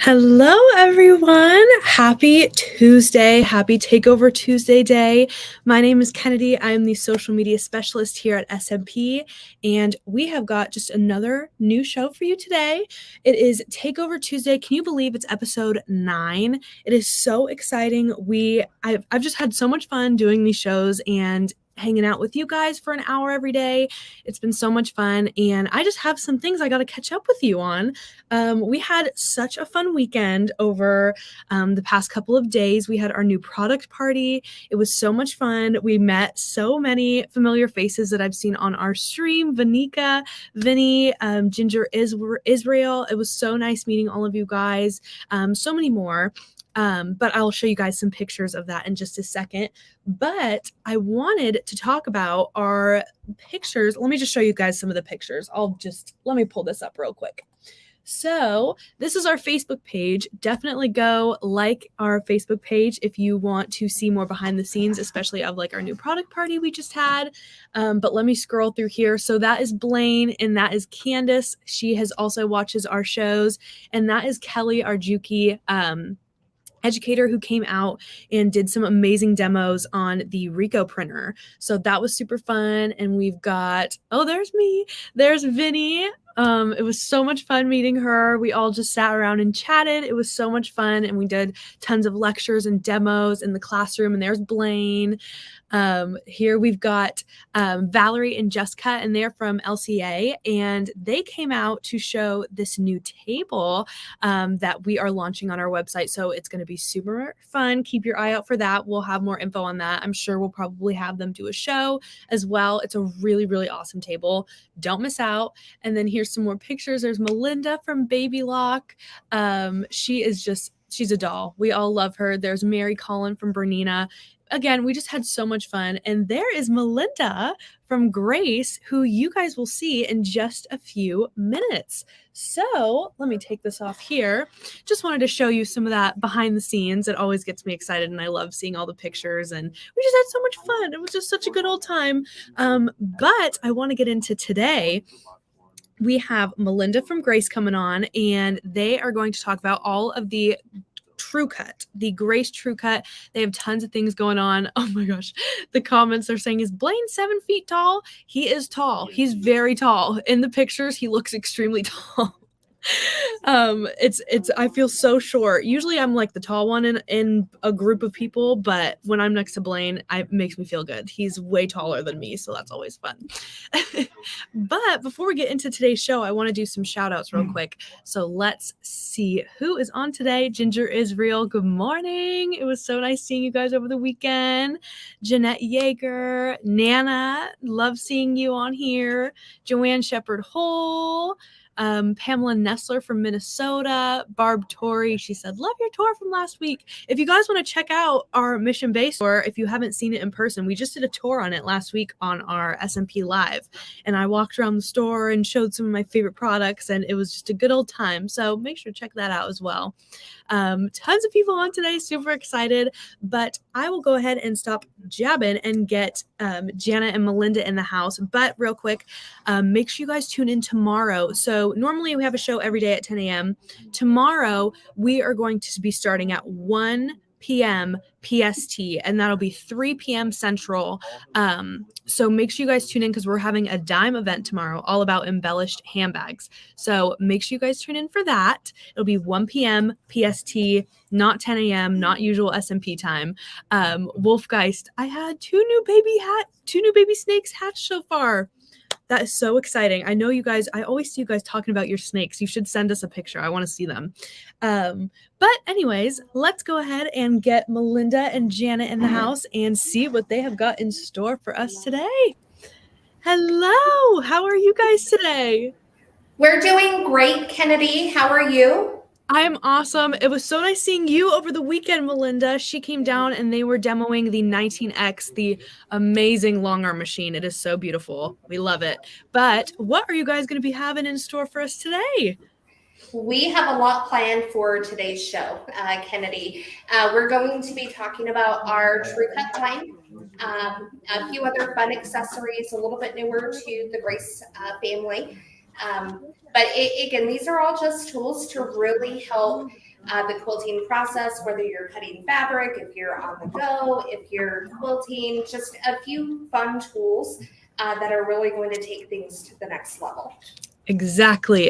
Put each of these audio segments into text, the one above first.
Hello, everyone. Happy Tuesday. Happy Takeover Tuesday day. My name is Kennedy. I am the social media specialist here at SMP, and we have got just another new show for you today. It is Takeover Tuesday. Can you believe it's episode 9? It is so exciting. I've just had so much fun doing these shows and hanging out with you guys for an hour every day. It's been so much fun, and I just have some things I got to catch up with you on. We had such a fun weekend over the past couple of days. We had our new product party. It was so much fun. We met so many familiar faces that I've seen on our stream. Vanika, Vinny, Ginger Israel. It was so nice meeting all of you guys. So many more. But I'll show you guys some pictures of that in just a second. But I wanted to talk about our pictures. Let me just show you guys some of the pictures. Let me pull this up real quick. So this is our Facebook page. Definitely go like our Facebook page if you want to see more behind the scenes, especially of like our new product party we just had. But let me scroll through here. So that is Blaine and that is Candace. She has also watches our shows, and that is Kelly Arjuki. educator who came out and did some amazing demos on the Rico printer. So that was super fun. And we've got, oh, there's me. There's Vinny. It was so much fun meeting her. We all just sat around and chatted. It was so much fun. And we did tons of lectures and demos in the classroom. And there's Blaine. Here we've got Valerie and Jessica, and they're from LCA, and they came out to show this new table that we are launching on our website. So it's going to be super fun. Keep your eye out for that. We'll have more info on that. I'm sure we'll probably have them do a show as well. It's a really, really awesome table. Don't miss out. And then here's some more pictures. There's Melinda from Baby Lock. She's a doll. We all love her. There's Mary Collin from Bernina. Again, we just had so much fun. And there is Melinda from Grace, who you guys will see in just a few minutes. So let me take this off here. Just wanted to show you some of that behind the scenes. It always gets me excited, and I love seeing all the pictures. And we just had so much fun. It was just such a good old time. But I want to get into today. We have Melinda from Grace coming on, and they are going to talk about all of the TrueCut, the Grace TrueCut. They have tons of things going on. Oh my gosh. The comments are saying, is Blaine 7 feet tall? He is tall. He's very tall. In the pictures, he looks extremely tall. I feel so short. Usually I'm like the tall one in a group of people, but when I'm next to Blaine, it makes me feel good. He's way taller than me, so that's always fun. But before we get into today's show, I want to do some shout outs real quick. So let's see who is on today. Ginger Israel, good morning. It was so nice seeing you guys over the weekend. Jeanette Yeager, Nana, love seeing you on here. Joanne Shepherd Hole, Pamela Nessler from Minnesota, Barb Torrey, she said, love your tour from last week. If you guys want to check out our Mission Bay store, if you haven't seen it in person, we just did a tour on it last week on our SMP Live. And I walked around the store and showed some of my favorite products, and it was just a good old time. So make sure to check that out as well. Tons of people on today, super excited, but I will go ahead and stop jabbing and get Jana and Melinda in the house. But real quick, make sure you guys tune in tomorrow. So normally we have a show every day at 10 a.m. Tomorrow we are going to be starting at 1 p.m. PST, and that'll be 3 p.m. Central. So make sure you guys tune in, because we're having a dime event tomorrow all about embellished handbags. So make sure you guys tune in for that. It'll be 1 p.m. PST, not 10 a.m., not usual SMP time. Wolfgeist, I had two new baby snakes hatched so far. That is so exciting. I know you guys, I always see you guys talking about your snakes. You should send us a picture. I want to see them. But anyways, let's go ahead and get Melinda and Janet in the house and see what they have got in store for us today. Hello. How are you guys today? We're doing great, Kennedy. How are you? I am awesome. It was so nice seeing you over the weekend, Melinda. She came down and they were demoing the 19X, the amazing long arm machine. It is so beautiful. We love it. But what are you guys going to be having in store for us today? We have a lot planned for today's show, Kennedy. We're going to be talking about our TrueCut line, a few other fun accessories, a little bit newer to the Grace family. But again, these are all just tools to really help the quilting process, whether you're cutting fabric, if you're on the go, if you're quilting, just a few fun tools that are really going to take things to the next level. Exactly.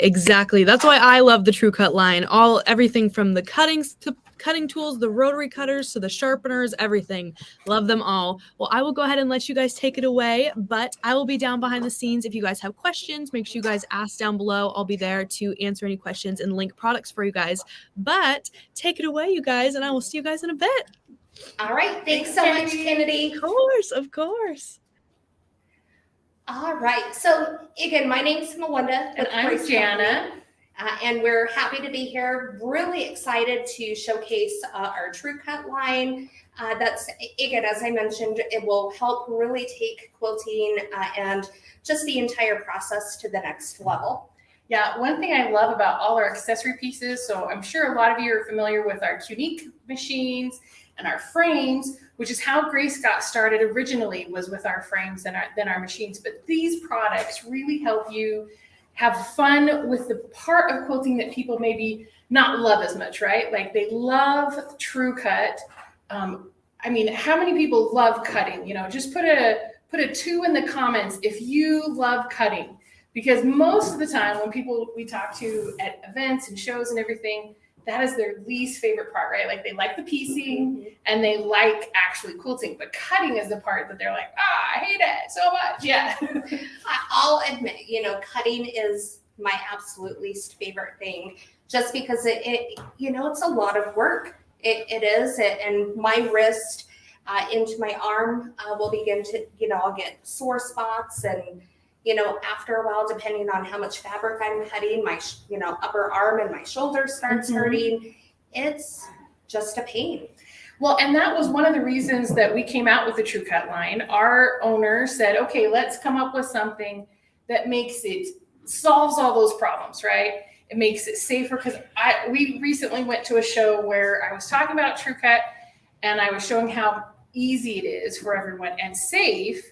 That's why I love the TrueCut line. Everything from the cutting tools, the rotary cutters to the sharpeners, everything. Love them all. Well, I will go ahead and let you guys take it away, but I will be down behind the scenes. If you guys have questions, make sure you guys ask down below. I'll be there to answer any questions and link products for you guys. But take it away, you guys, and I will see you guys in a bit. All right. Thanks so much, Kennedy. Of course. All right. So again, my name's Melinda. And I'm Jana. And we're happy to be here. Really excited to showcase our TrueCut line. That's, again, as I mentioned, it will help really take quilting and just the entire process to the next level. Yeah, one thing I love about all our accessory pieces, so I'm sure a lot of you are familiar with our Unique machines and our frames, which is how Grace got started originally, was with our frames and then our machines. But these products really help you have fun with the part of quilting that people maybe not love as much, right? Like they love TrueCut. I mean, how many people love cutting? You know, just put a 2 in the comments if you love cutting, because most of the time when people we talk to at events and shows and everything, that is their least favorite part, right? Like they like the piecing and they like actually quilting, but cutting is the part that they're like, I hate it so much. Yeah. I'll admit, you know, cutting is my absolute least favorite thing, just because it you know, it's a lot of work. It is, and my wrist into my arm will begin to, you know, I'll get sore spots, and you know, after a while, depending on how much fabric I'm cutting, my, you know, upper arm and my shoulder starts hurting. It's just a pain. Well, and that was one of the reasons that we came out with the TrueCut line. Our owner said, okay, let's come up with something that solves all those problems, right? It makes it safer, because we recently went to a show where I was talking about TrueCut and I was showing how easy it is for everyone and safe.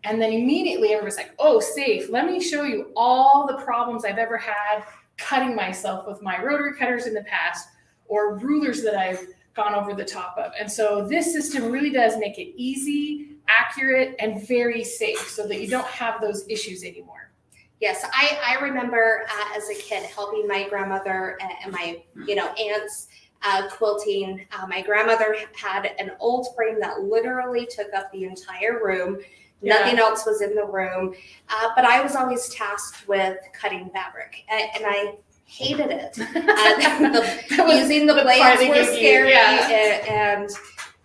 And then immediately everyone's like, oh, safe. Let me show you all the problems I've ever had cutting myself with my rotary cutters in the past, or rulers that I've gone over the top of. And so this system really does make it easy, accurate, and very safe, so that you don't have those issues anymore. Yes, I remember as a kid helping my grandmother and my, you know, aunts quilting. My grandmother had an old frame that literally took up the entire room. Nothing else was in the room, but I was always tasked with cutting fabric, and I hated it. Using the blades were scary, and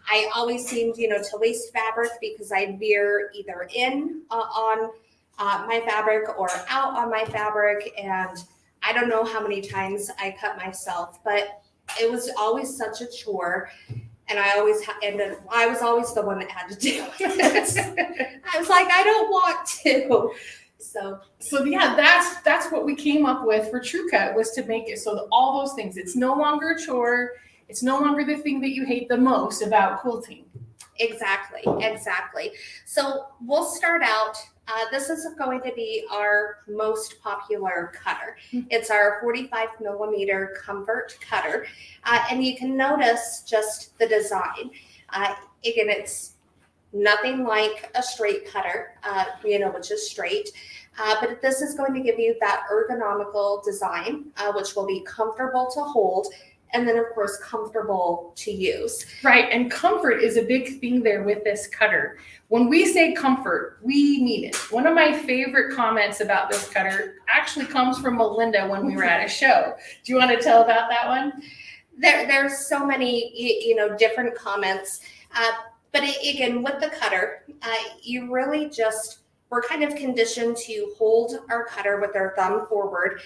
I always seemed, you know, to waste fabric, because I'd veer either in on my fabric or out on my fabric, and I don't know how many times I cut myself, but it was always such a chore. And I was always the one that had to do it. I was like, I don't want to. So yeah, that's what we came up with for TrueCut, was to make it so that all those things, it's no longer a chore. It's no longer the thing that you hate the most about quilting. Exactly. So we'll start out. This is going to be our most popular cutter. It's our 45 millimeter comfort cutter. And you can notice just the design. Again, it's nothing like a straight cutter, you know, which is straight. But this is going to give you that ergonomical design, which will be comfortable to hold. And then, of course, comfortable to use. Right. And comfort is a big thing there with this cutter. When we say comfort, we mean it. One of my favorite comments about this cutter actually comes from Melinda when we were at a show. Do you want to tell about that one? There's so many, you know, different comments. But again, with the cutter, you really we're kind of conditioned to hold our cutter with our thumb forward.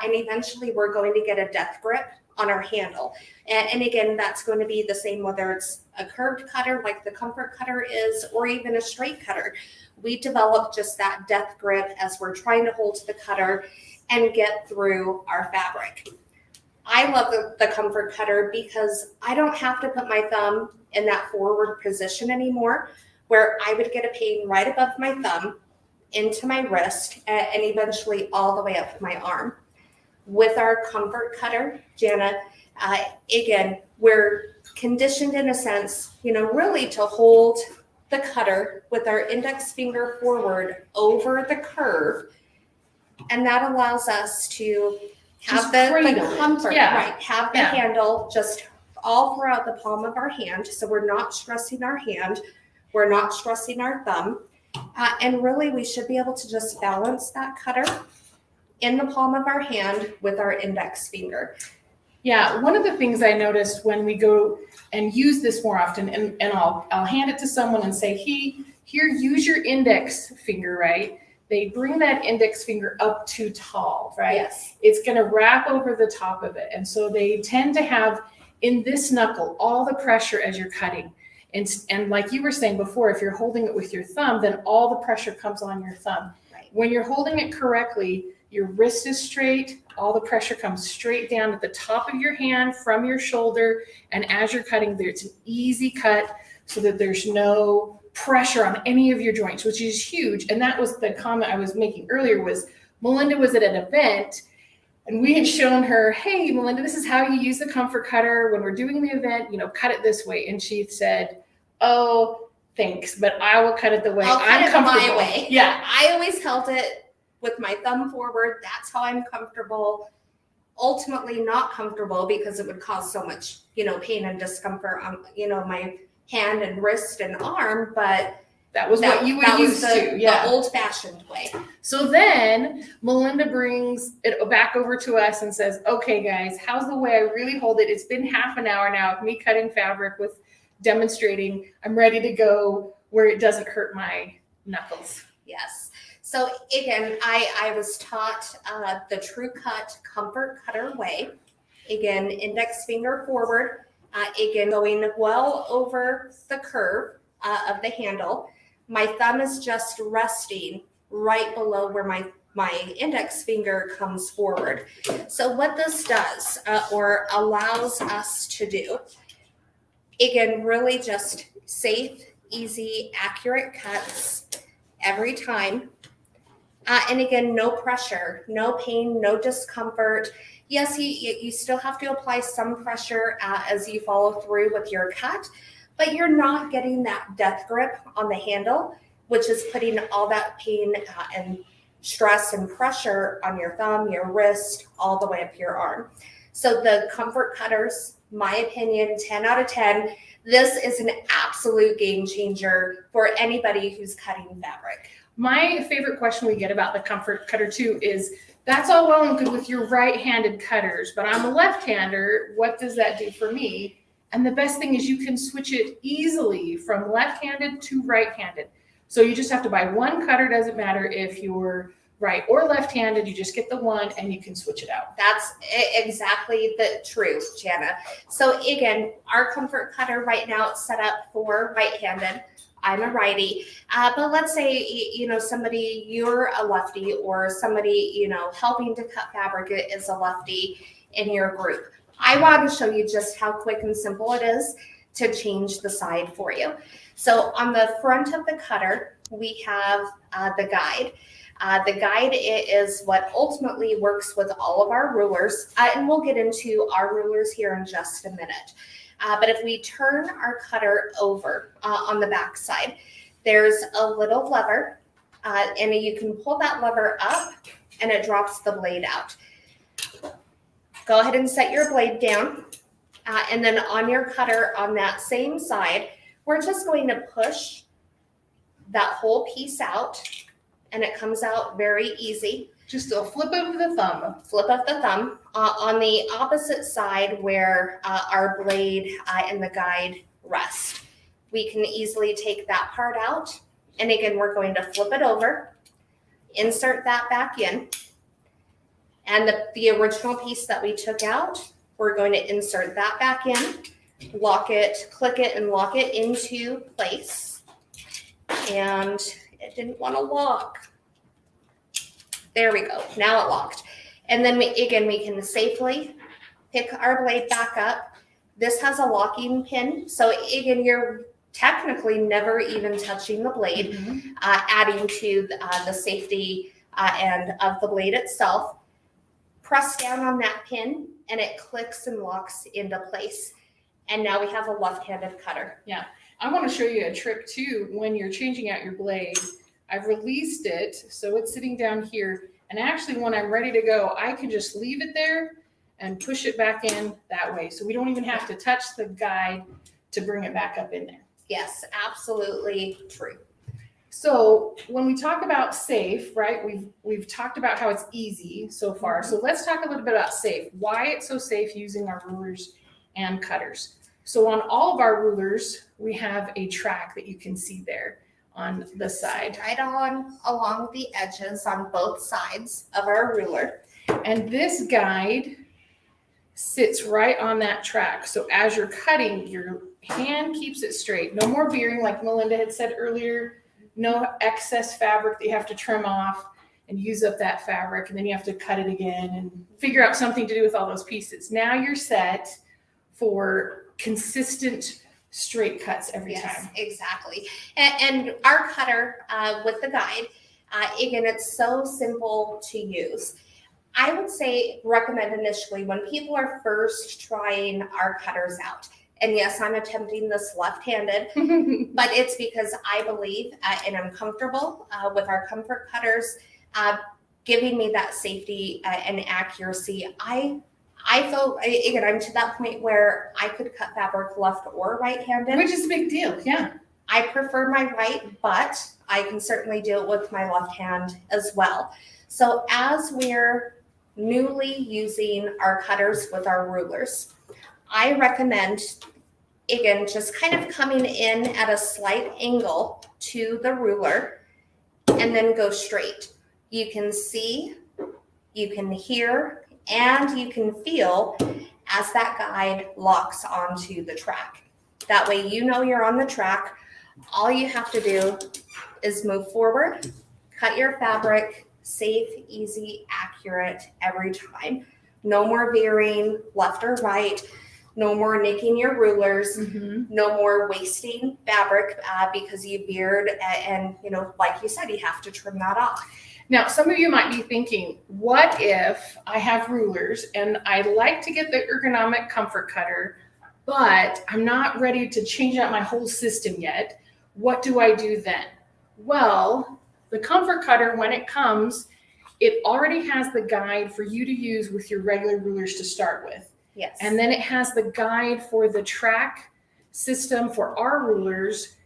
And eventually we're going to get a death grip on our handle. And again, that's going to be the same whether it's a curved cutter like the comfort cutter is, or even a straight cutter. We develop just that death grip as we're trying to hold the cutter and get through our fabric. I love the comfort cutter because I don't have to put my thumb in that forward position anymore, where I would get a pain right above my thumb into my wrist and eventually all the way up my arm. With our comfort cutter, Jana, again, we're conditioned in a sense, you know, really to hold the cutter with our index finger forward over the curve. And that allows us to have the comfort, right? Have the handle just all throughout the palm of our hand. So we're not stressing our hand. We're not stressing our thumb. And really, we should be able to just balance that cutter in the palm of our hand with our index finger. Yeah, one of the things I noticed when we go and use this more often, and I'll hand it to someone and say, here, use your index finger, right? They bring that index finger up too tall, right? Yes. It's going to wrap over the top of it. And so they tend to have in this knuckle all the pressure as you're cutting. And like you were saying before, if you're holding it with your thumb, then all the pressure comes on your thumb. Right. When you're holding it correctly, your wrist is straight, all the pressure comes straight down at the top of your hand from your shoulder. And as you're cutting there, it's an easy cut so that there's no pressure on any of your joints, which is huge. And that was the comment I was making earlier, was Melinda was at an event and we had shown her, hey, Melinda, this is how you use the comfort cutter when we're doing the event, cut it this way. And she said, oh, thanks, but I will cut it the way I'm comfortable. My way. Yeah. I always held it with my thumb forward. That's how I'm comfortable. Ultimately not comfortable because it would cause so much, pain and discomfort on, my hand and wrist and arm, but that was what you were used to. The old-fashioned way. So then Melinda brings it back over to us and says, okay, guys, how's the way I really hold it? It's been half an hour now of me cutting fabric with demonstrating. I'm ready to go where it doesn't hurt my knuckles. Yes. So again, I was taught the TrueCut comfort cutter way. Again, index finger forward. Again, going well over the curve of the handle. My thumb is just resting right below where my index finger comes forward. So what this does or allows us to do, again, really just safe, easy, accurate cuts every time. And again, no pressure, no pain, no discomfort. Yes, you still have to apply some pressure as you follow through with your cut, but you're not getting that death grip on the handle, which is putting all that pain and stress and pressure on your thumb, your wrist, all the way up your arm. So the comfort cutters, my opinion, 10 out of 10. This is an absolute game changer for anybody who's cutting fabric. My favorite question we get about the comfort cutter too is, that's all well and good with your right-handed cutters, but I'm a left-hander. What does that do for me? And the best thing is you can switch it easily from left-handed to right-handed. So you just have to buy one cutter. Doesn't matter if you're right or left-handed, you just get the one and you can switch it out. That's exactly the truth, Jana. So again, our comfort cutter right now it's set up for right-handed. I'm a righty, but let's say, somebody, you're a lefty or somebody, helping to cut fabric is a lefty in your group. I want to show you just how quick and simple it is to change the side for you. So on the front of the cutter, we have the guide. The guide is what ultimately works with all of our rulers, and we'll get into our rulers here in just a minute. But if we turn our cutter over on the back side, there's a little lever, and you can pull that lever up and it drops the blade out. Go ahead and set your blade down. And then on your cutter on that same side, we're just going to push that whole piece out and it comes out very easy. Just a flip of the thumb. Flip of the thumb. On the opposite side where our blade and the guide rest, we can easily take that part out. And again, we're going to flip it over, insert that back in. And the original piece that we took out, we're going to insert that back in, lock it, click it and lock it into place. And it didn't want to lock. There we go. Now it locked. And then we can safely pick our blade back up. This has a locking pin. So again, you're technically never even touching the blade, adding to the safety and of the blade itself. Press down on that pin and it clicks and locks into place. And now we have a left-handed cutter. Yeah. I want to show you a trick too. When you're changing out your blade, I've released it, so it's sitting down here. And actually, when I'm ready to go, I can just leave it there and push it back in that way. So we don't even have to touch the guide to bring it back up in there. Yes, absolutely true. So when we talk about safe, right, we've talked about how it's easy so far. So let's talk a little bit about safe, why it's so safe using our rulers and cutters. So on all of our rulers, we have a track that you can see there on the side. Right on along the edges on both sides of our ruler. And this guide sits right on that track. So as you're cutting, your hand keeps it straight. No more veering, like Melinda had said earlier. No excess fabric that you have to trim off and use up that fabric. And then you have to cut it again and figure out something to do with all those pieces. Now you're set for consistent straight cuts every time. Exactly. And our cutter with the guide, Again, it's so simple to use. I would say recommend initially when people are first trying our cutters out. And yes, I'm attempting this left-handed, but it's because I believe and I'm comfortable with our comfort cutters giving me that safety and accuracy. I feel, again, I'm to that point where I could cut fabric left or right-handed. Which is a big deal, yeah. I prefer my right, but I can certainly do it with my left hand as well. So as we're newly using our cutters with our rulers, I recommend, again, just kind of coming in at a slight angle to the ruler and then go straight. You can see, you can hear, and you can feel as that guide locks onto the track. That way you know you're on the track. All you have to do is move forward, cut your fabric, safe, easy, accurate every time. No more veering left or right. No more nicking your rulers. No more wasting fabric because you veered and, you know, like you said, you have to trim that off. Now, some of you might be thinking, what if I have rulers and I like to get the ergonomic comfort cutter, but I'm not ready to change out my whole system yet? What do I do then? Well, the comfort cutter, when it comes, it already has the guide for you to use with your regular rulers to start with. Yes. And then it has the guide for the track system for our rulers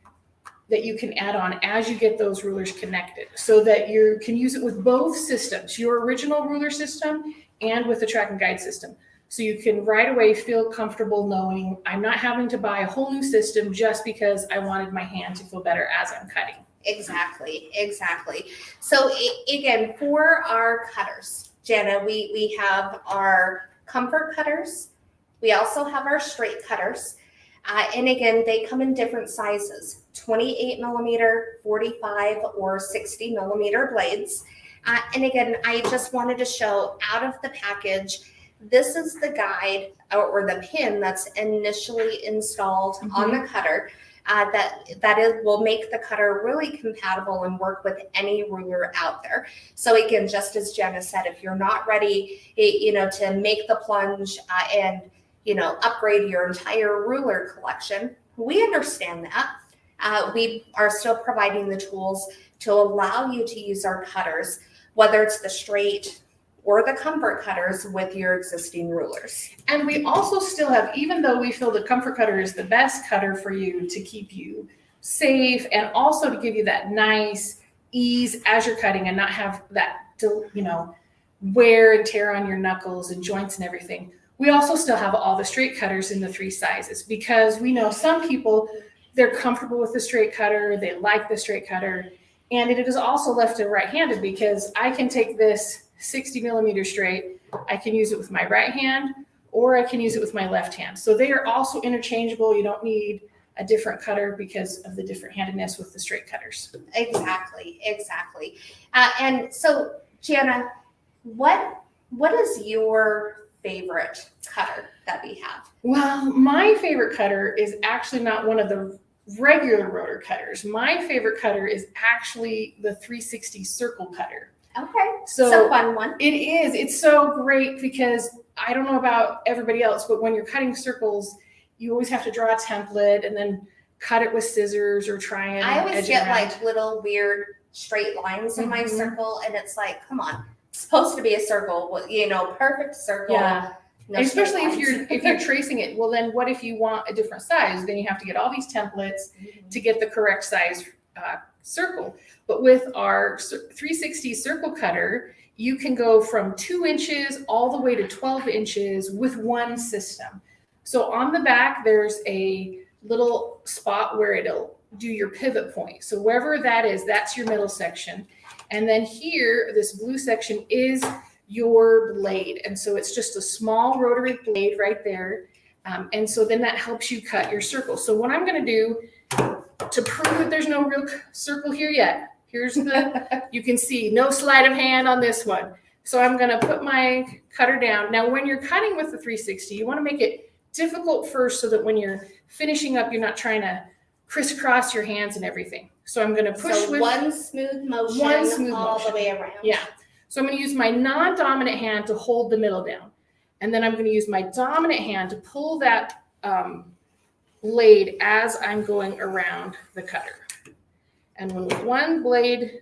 that you can add on as you get those rulers connected, so that you can use it with both systems, your original ruler system and with the track and guide system. So you can right away feel comfortable knowing I'm not having to buy a whole new system just because I wanted my hand to feel better as I'm cutting. Exactly. So again, for our cutters, Jana, we have our comfort cutters. We also have our straight cutters. And again, they come in different sizes, 28 millimeter, 45 or 60 millimeter blades. And again, I just wanted to show out of the package, this is the guide or the pin that's initially installed on the cutter will make the cutter really compatible and work with any ruler out there. So again, just as Jenna said, if you're not ready, to make the plunge and upgrade your entire ruler collection, we understand that. We are still providing the tools to allow you to use our cutters, whether it's the straight or the comfort cutters with your existing rulers. And we also still have, even though we feel the comfort cutter is the best cutter for you to keep you safe and also to give you that nice ease as you're cutting and not have that, wear and tear on your knuckles and joints and everything, we also still have all the straight cutters in the 3 sizes, because we know some people, they're comfortable with the straight cutter, they like the straight cutter, and it is also left and right-handed, because I can take this 60 millimeter straight, I can use it with my right hand or I can use it with my left hand. So they are also interchangeable. You don't need a different cutter because of the different handedness with the straight cutters. Exactly. And so, Jana, what is your favorite cutter that we have? Well, my favorite cutter is actually not one of the regular rotor cutters. My favorite cutter is actually the 360 circle cutter. Okay, so it's a fun one. It is. It's so great because I don't know about everybody else, but when you're cutting circles, you always have to draw a template and then cut it with scissors or try and I always get around. like little weird straight lines in my circle, and it's like, come on, it's supposed to be a circle, perfect circle. Yeah. No, especially if you're tracing it. Well, then what if you want a different size? Then you have to get all these templates to get the correct size circle. But with our 360 circle cutter, you can go from 2 inches all the way to 12 inches with one system. So on the back, there's a little spot where it'll do your pivot point. So wherever that is, that's your middle section. And then here, this blue section is your blade. And so it's just a small rotary blade right there. And so then that helps you cut your circle. So what I'm going to do to prove that there's no real circle here yet, here's you can see no sleight of hand on this one. So I'm going to put my cutter down. Now, when you're cutting with the 360, you want to make it difficult first so that when you're finishing up, you're not trying to crisscross your hands and everything. So I'm going to push So with one smooth motion all the way around. Yeah. So I'm going to use my non-dominant hand to hold the middle down. And then I'm going to use my dominant hand to pull that blade as I'm going around the cutter. And when with one blade,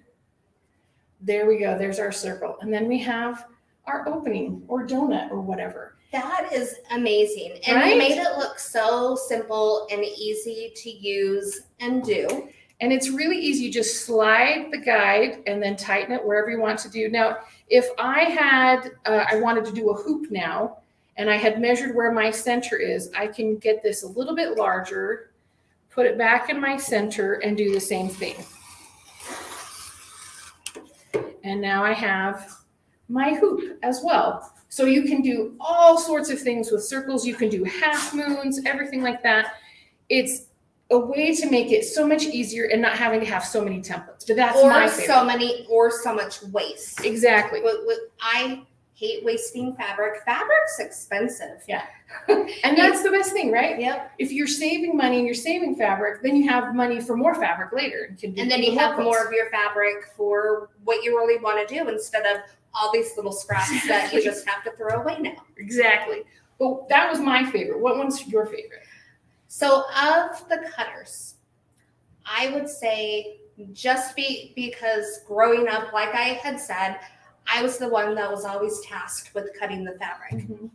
there we go, there's our circle. And then we have our opening or donut or whatever. That is amazing. And Right? you made it look so simple and easy to use and do. And it's really easy. You just slide the guide and then tighten it wherever you want to do. Now, if I had, I wanted to do a hoop now, and I had measured where my center is, I can get this a little bit larger, put it back in my center, and do the same thing. And now I have my hoop as well. So you can do all sorts of things with circles. You can do half moons, everything like that. It's a way to make it so much easier and not having to have so many templates. But that's my favorite. Or so much waste. Exactly. I hate wasting fabric. Fabric's expensive. Yeah. And that's the best thing, right? Yep. If you're saving money and you're saving fabric, then you have money for more fabric later. And then you have more of your fabric for what you really want to do instead of all these little scraps that you just have to throw away now. Exactly. Well, that was my favorite. What one's your favorite? So of the cutters, I would say just because growing up, like I had said, I was the one that was always tasked with cutting the fabric. Mm-hmm.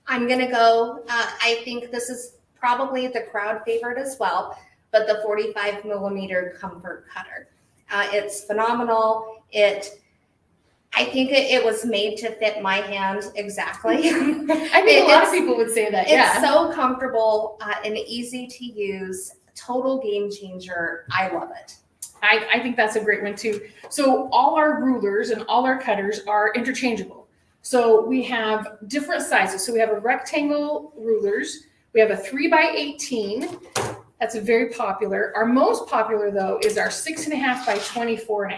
I'm going to go, I think this is probably the crowd favorite as well, but the 45 millimeter comfort cutter. It's phenomenal. I think it was made to fit my hand exactly. I think a lot of people would say that, yeah. It's so comfortable and easy to use, total game changer. I love it. I think that's a great one too. So all our rulers and all our cutters are interchangeable. So we have different sizes. So we have a rectangle rulers. We have a 3x18. That's very popular. Our most popular though is our 6.5 by 24.5.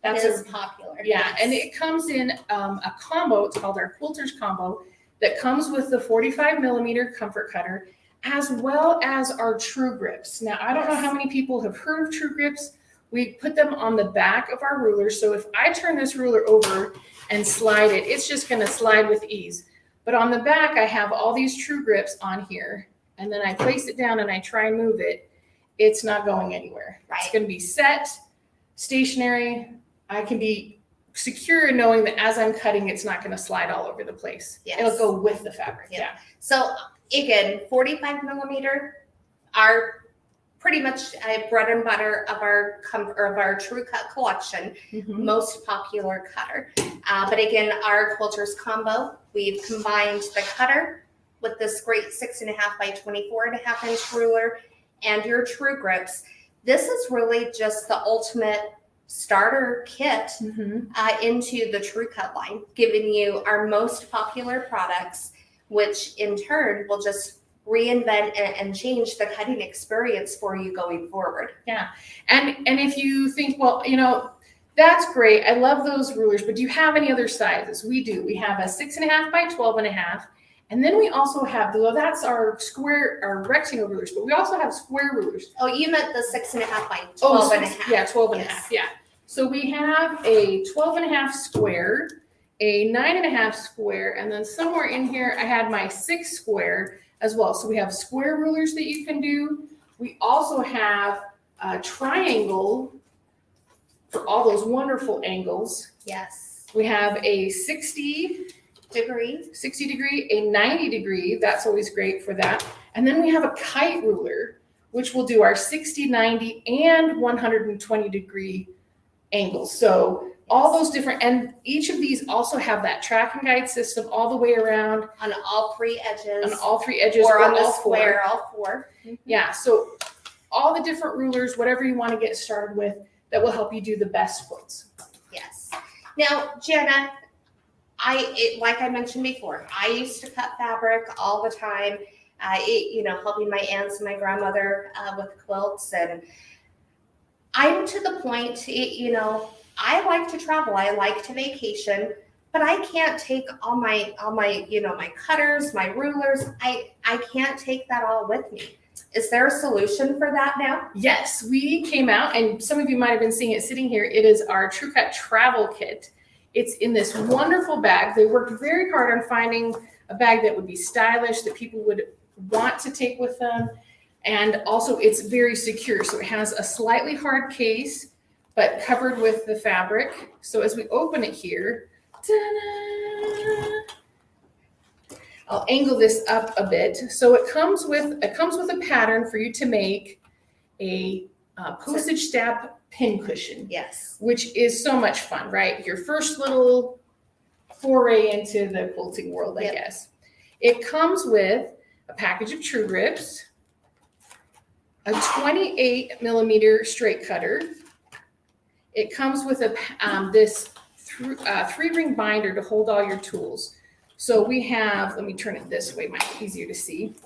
That's popular. Yeah, yes. And it comes in a combo. It's called our Quilter's combo that comes with the 45 millimeter comfort cutter as well as our True Grips. Now, I don't know how many people have heard of True Grips. We put them on the back of our ruler. So if I turn this ruler over and slide it, it's just going to slide with ease. But on the back, I have all these True Grips on here. And then I place it down and I try and move it. It's not going anywhere. Right. It's going to be set, stationary. I can be secure in knowing that as I'm cutting, it's not going to slide all over the place. Yes. It'll go with the fabric. Yeah. Yeah. So again, 45 millimeter are pretty much a bread and butter of our TrueCut collection, Mm-hmm. most popular cutter. But again, our Quilter's combo, we've combined the cutter with this great 6.5 by 24.5 inch ruler and your True Grips. This is really just the ultimate starter kit Mm-hmm. into the TrueCut line, giving you our most popular products, which in turn will just reinvent and change the cutting experience for you going forward. Yeah. And if you think, well, you know, that's great. I love those rulers, but do you have any other sizes? We do. We have a 6.5 by 12.5. And then we also have, well, that's our square, our rectangle rulers, but we also have square rulers. Oh, you meant the 6.5 by 12.5. Yeah, 12.5. Yes. Yeah. So we have a 12.5 square, a 9.5 square, and then somewhere in here, I had my 6 square as well. So we have square rulers that you can do. We also have a triangle for all those wonderful angles. Yes. We have a 60 degree, a 90 degree. That's always great for that. And then we have a kite ruler, which will do our 60, 90, and 120 degree angles. So all those different, and each of these also have that track and guide system all the way around. On all three edges. On all three edges. Or on the all square, four. all four. Yeah, so all the different rulers, whatever you want to get started with, that will help you do the best quilts. Yes. Now, Jenna, like I mentioned before, I used to cut fabric all the time, helping my aunts and my grandmother with quilts. And I'm to the point, I like to travel. I like to vacation, but I can't take my cutters, my rulers. I can't take that all with me. Is there a solution for that now? Yes, we came out, and some of you might have been seeing it sitting here. It is our TrueCut travel kit. It's in this wonderful bag. They worked very hard on finding a bag that would be stylish, that people would want to take with them. And also it's very secure. So it has a slightly hard case, but covered with the fabric. So as we open it here, ta-da! I'll angle this up a bit. So it comes with a pattern for you to make a postage stamp pin cushion. Yes. Which is so much fun, right? Your first little foray into the quilting world, I guess. It comes with a package of True Grips, a 28 millimeter straight cutter. It comes with a this 3-ring binder to hold all your tools. So we have, let me turn it this way, might be easier to see.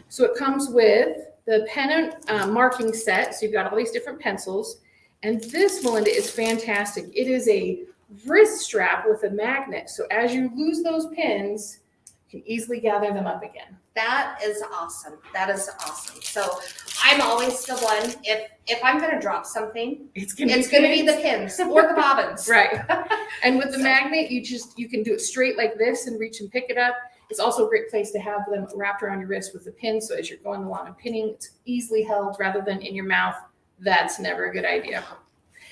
So it comes with the pen and marking set. So you've got all these different pencils. And this, Melinda, is fantastic. It is a wrist strap with a magnet. So as you lose those pins, you can easily gather them up again. That is awesome. That is awesome. So I'm always the one, if I'm going to drop something, it's going to be the pins or the bobbins. Right. And with the magnet, you can do it straight like this and reach and pick it up. It's also a great place to have them wrapped around your wrist with the pin. So as you're going along and pinning, it's easily held rather than in your mouth. That's never a good idea.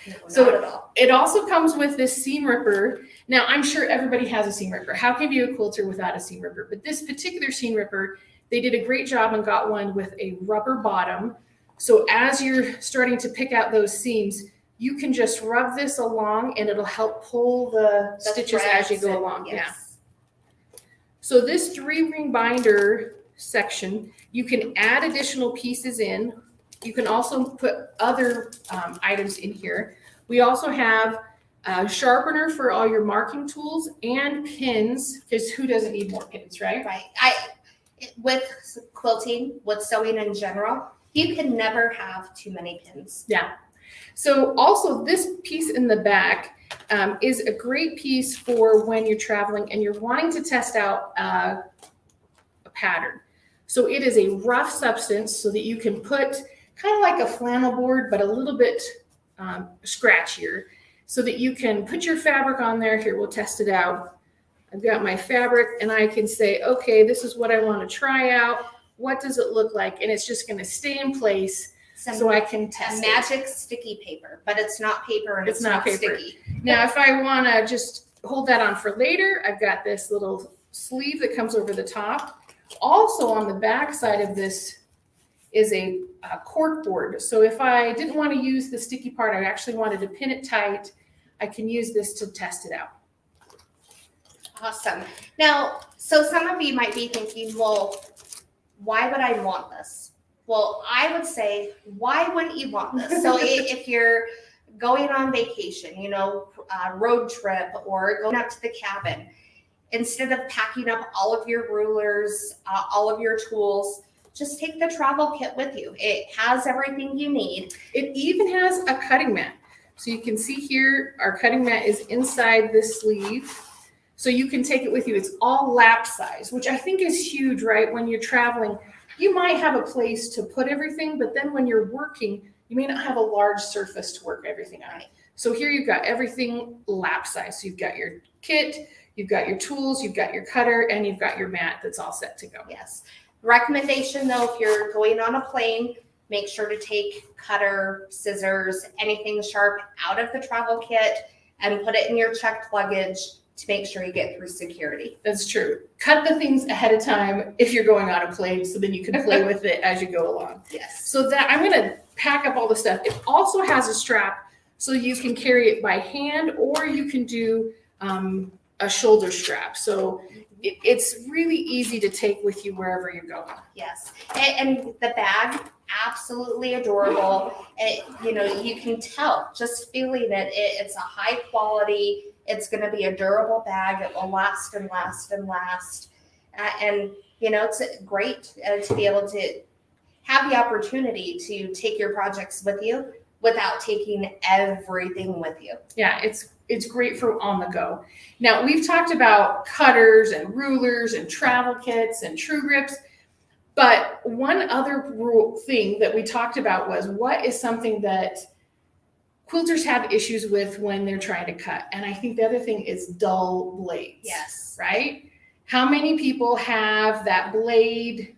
No, so not at all. It also comes with this seam ripper. Now, I'm sure everybody has a seam ripper. How can you be a quilter without a seam ripper? But this particular seam ripper, they did a great job and got one with a rubber bottom. So as you're starting to pick out those seams, you can just rub this along and it'll help pull the stitches as you go along. Yes. Yeah. So this 3-ring binder section, you can add additional pieces in. You can also put other items in here. We also have a sharpener for all your marking tools and pins, because who doesn't need more pins, right? Right. With quilting, with sewing in general, you can never have too many pins. Yeah. So also this piece in the back is a great piece for when you're traveling and you're wanting to test out a pattern. So it is a rough substance so that you can put kind of like a flannel board, but a little bit scratchier, so that you can put your fabric on there. Here, we'll test it out. I've got my fabric and I can say, okay, this is what I want to try out. What does it look like? And it's just going to stay in place so I can test it. Magic sticky paper, but it's not paper and it's not paper. sticky. Now, if I want to just hold that on for later, I've got this little sleeve that comes over the top. Also on the back side of this is a cork board. So if I didn't want to use the sticky part, I actually wanted to pin it tight, I can use this to test it out. Awesome. Now, so some of you might be thinking, well, why would I want this? Well, I would say, why wouldn't you want this? So if you're going on vacation, road trip, or going up to the cabin, instead of packing up all of your rulers, all of your tools, just take the travel kit with you. It has everything you need. It even has a cutting mat. So you can see here, our cutting mat is inside this sleeve. So you can take it with you. It's all lap size, which I think is huge, right? When you're traveling, you might have a place to put everything, but then when you're working, you may not have a large surface to work everything on. So here you've got everything lap size. So you've got your kit, you've got your tools, you've got your cutter, and you've got your mat that's all set to go. Yes. Recommendation though, if you're going on a plane, make sure to take cutter, scissors, anything sharp out of the travel kit and put it in your checked luggage to make sure you get through security. That's true. Cut the things ahead of time if you're going on a plane, so then you can play with it as you go along. Yes. So that I'm going to pack up all the stuff. It also has a strap so you can carry it by hand, or you can do a shoulder strap. So it's really easy to take with you wherever you're going. Yes. And the bag, absolutely adorable. You can tell just feeling it. It's a high quality. It's going to be a durable bag. It will last and last and last. It's great to be able to have the opportunity to take your projects with you without taking everything with you. Yeah, it's great for on the go. Now, we've talked about cutters and rulers and travel kits and True Grips. But one other thing that we talked about was what is something that quilters have issues with when they're trying to cut. And I think the other thing is dull blades. Yes. Right? How many people have that blade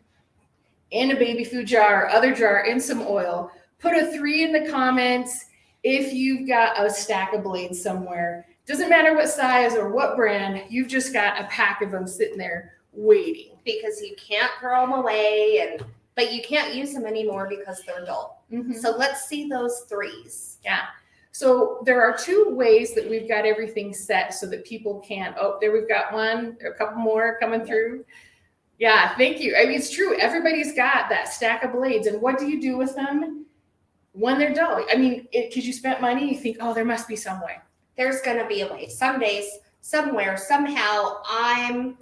in a baby food jar, other jar, in some oil? Put a 3 in the comments if you've got a stack of blades somewhere. Doesn't matter what size or what brand, you've just got a pack of them sitting there waiting. Because you can't throw them away, but you can't use them anymore because they're dull. Mm-hmm. So let's see those 3s. Yeah. So there are 2 ways that we've got everything set so that people can, oh, there we've got one, a couple more coming through. Yeah, thank you. I mean, it's true. Everybody's got that stack of blades. And what do you do with them when they're dull? I mean, because you spent money, you think, oh, there must be some way. There's going to be a way. Some days, somewhere, somehow, I'm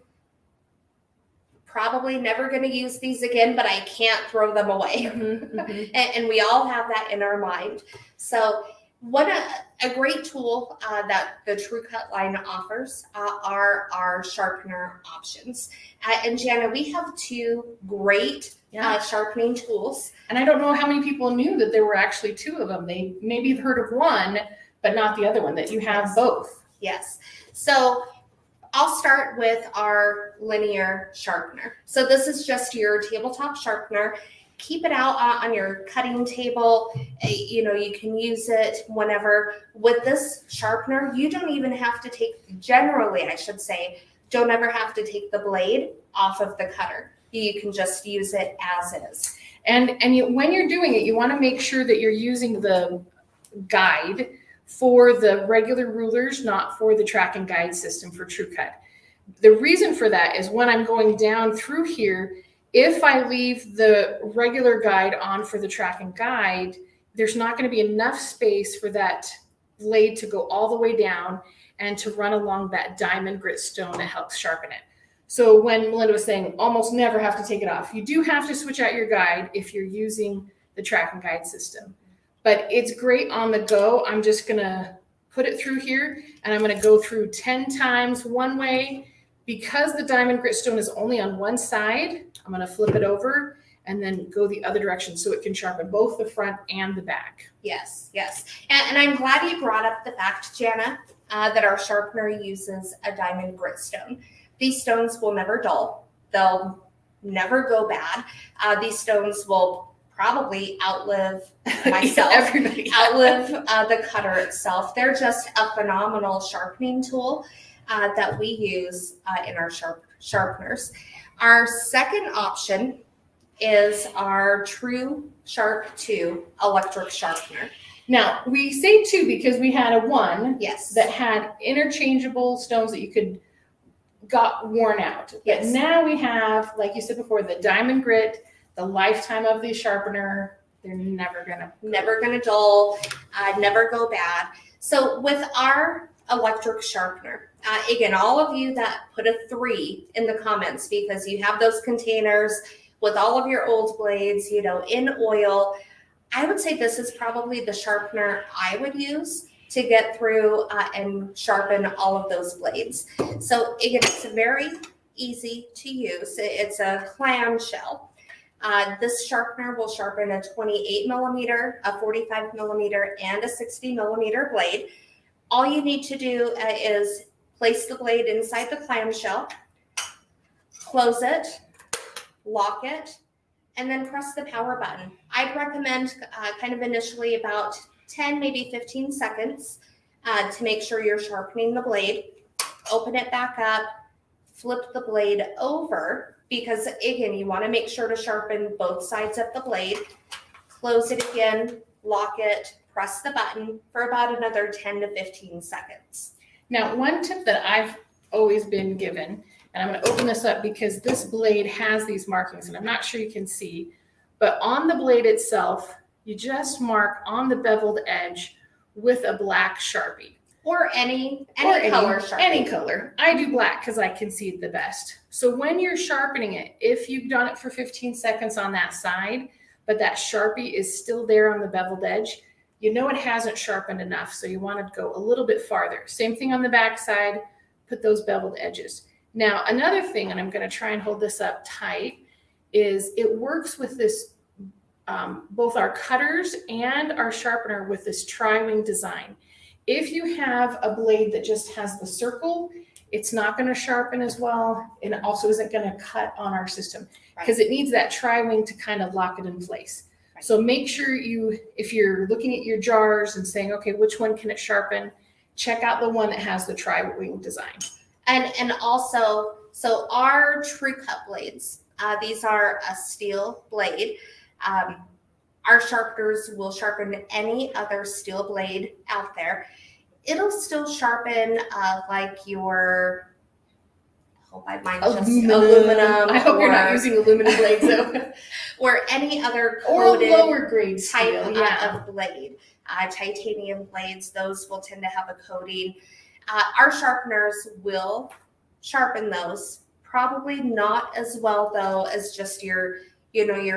probably never going to use these again, but I can't throw them away. Mm-hmm. And we all have that in our mind. So what a great tool that the TrueCut line offers are our sharpener options. And Jana, we have 2 great sharpening tools. And I don't know how many people knew that there were actually 2 of them. They maybe have heard of one, but not the other one, that you have both. Yes. So I'll start with our linear sharpener. So this is just your tabletop sharpener. Keep it out on your cutting table. You know, you can use it whenever. With this sharpener, you don't even have to generally, I should say, don't ever have to take the blade off of the cutter. You can just use it as is. And when you're doing it, you want to make sure that you're using the guide for the regular rulers, not for the track and guide system for TrueCut. The reason for that is when I'm going down through here, if I leave the regular guide on for the track and guide, there's not going to be enough space for that blade to go all the way down and to run along that diamond grit stone that helps sharpen it. So when Melinda was saying almost never have to take it off, you do have to switch out your guide if you're using the track and guide system. But it's great on the go. I'm just going to put it through here and I'm going to go through 10 times one way. Because the diamond grit stone is only on one side, I'm going to flip it over and then go the other direction so it can sharpen both the front and the back. Yes, yes. And I'm glad you brought up the fact, Jana, that our sharpener uses a diamond grit stone. These stones will never dull. They'll never go bad. These stones will probably outlive myself, outlive the cutter itself. They're just a phenomenal sharpening tool that we use in our sharpeners. Our second option is our True Sharp 2 electric sharpener. Now, we say 2 because we had a 1 that had interchangeable stones that you could got worn out. But now we have, like you said before, the diamond grit, the lifetime of the sharpener. They're never gonna dull, never go bad. So with our electric sharpener, again, all of you that put a 3 in the comments because you have those containers with all of your old blades, you know, in oil, I would say this is probably the sharpener I would use to get through and sharpen all of those blades. So again, it's very easy to use. It's a clamshell. This sharpener will sharpen a 28 millimeter, a 45 millimeter, and a 60 millimeter blade. All you need to do is place the blade inside the clamshell, close it, lock it, and then press the power button. I'd recommend kind of initially about 10, maybe 15 seconds to make sure you're sharpening the blade. Open it back up, flip the blade over, because again, you want to make sure to sharpen both sides of the blade. Close it again, lock it, press the button for about another 10 to 15 seconds. Now, one tip that I've always been given, and I'm going to open this up because this blade has these markings, and I'm not sure you can see, but on the blade itself, you just mark on the beveled edge with a black Sharpie. Or any color Sharpie. Any color. I do black because I can see it the best. So when you're sharpening it, if you've done it for 15 seconds on that side, but that Sharpie is still there on the beveled edge, you know it hasn't sharpened enough, so you want to go a little bit farther. Same thing on the back side, put those beveled edges. Now, another thing, and I'm going to try and hold this up tight, is it works with this, both our cutters and our sharpener with this tri-wing design. If you have a blade that just has the circle, it's not going to sharpen as well, and it also isn't going to cut on our system because it needs that tri-wing to kind of lock it in place. Right. So make sure if you're looking at your jars and saying, okay, which one can it sharpen, check out the one that has the tri-wing design. And also, so our TrueCut blades, these are a steel blade. Our sharpeners will sharpen any other steel blade out there. It'll still sharpen like your, I hope I mind just aluminum. I hope you're not using aluminum blades though. Or any other coated or lower grade type steel, of blade. Titanium blades, those will tend to have a coating. Our sharpeners will sharpen those. Probably not as well though as just your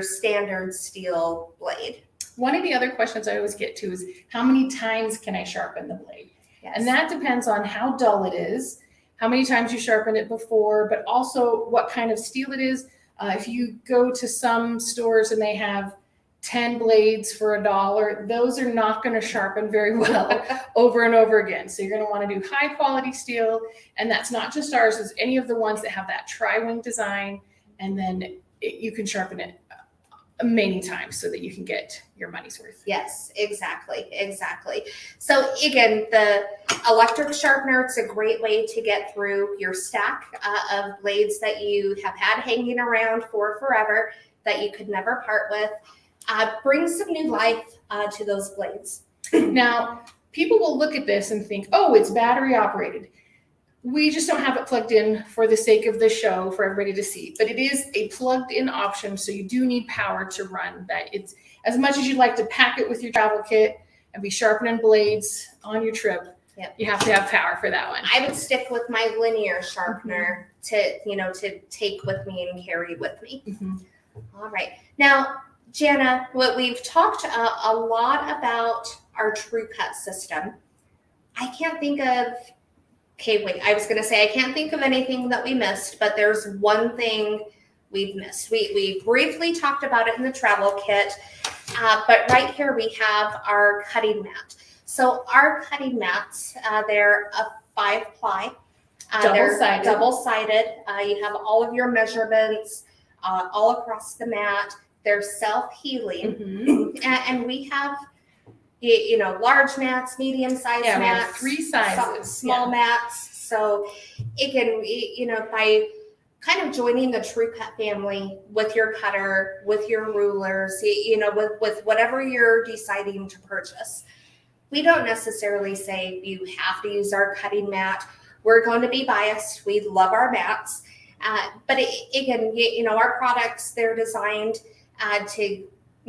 standard steel blade. One of the other questions I always get to is how many times can I sharpen the blade? Yes. And that depends on how dull it is, how many times you sharpened it before, but also what kind of steel it is. If you go to some stores and they have 10 blades for $1, those are not going to sharpen very well over and over again. So you're going to want to do high quality steel. And that's not just ours, it's any of the ones that have that tri-wing design. And then you can sharpen it many times so that you can get your money's worth. Yes, exactly. So again, the electric sharpener, it's a great way to get through your stack of blades that you have had hanging around for forever that you could never part with. Bring some new life to those blades. Now, people will look at this and think, oh, it's battery operated. We just don't have it plugged in for the sake of the show for everybody to see, but it is a plugged in option. So you do need power to run that. It's as much as you'd like to pack it with your travel kit and be sharpening blades on your trip. Yep. You have to have power for that one. I would stick with my linear sharpener to take with me and carry with me. Mm-hmm. All right. Now, Jana, what we've talked a lot about our TrueCut system. I can't think of, I was going to say I can't think of anything that we missed, but there's one thing we've missed. We briefly talked about it in the travel kit, but right here we have our cutting mat. So our cutting mats, they're a 5-ply. Double-sided. They're double-sided. You have all of your measurements all across the mat. They're self-healing. Mm-hmm. And we have, large mats, medium-sized mats. We have 3 sizes. Small mats. So it can, by kind of joining the TrueCut family with your cutter, with your rulers, with whatever you're deciding to purchase. We don't necessarily say you have to use our cutting mat. We're going to be biased. We love our mats. But again, our products, they're designed to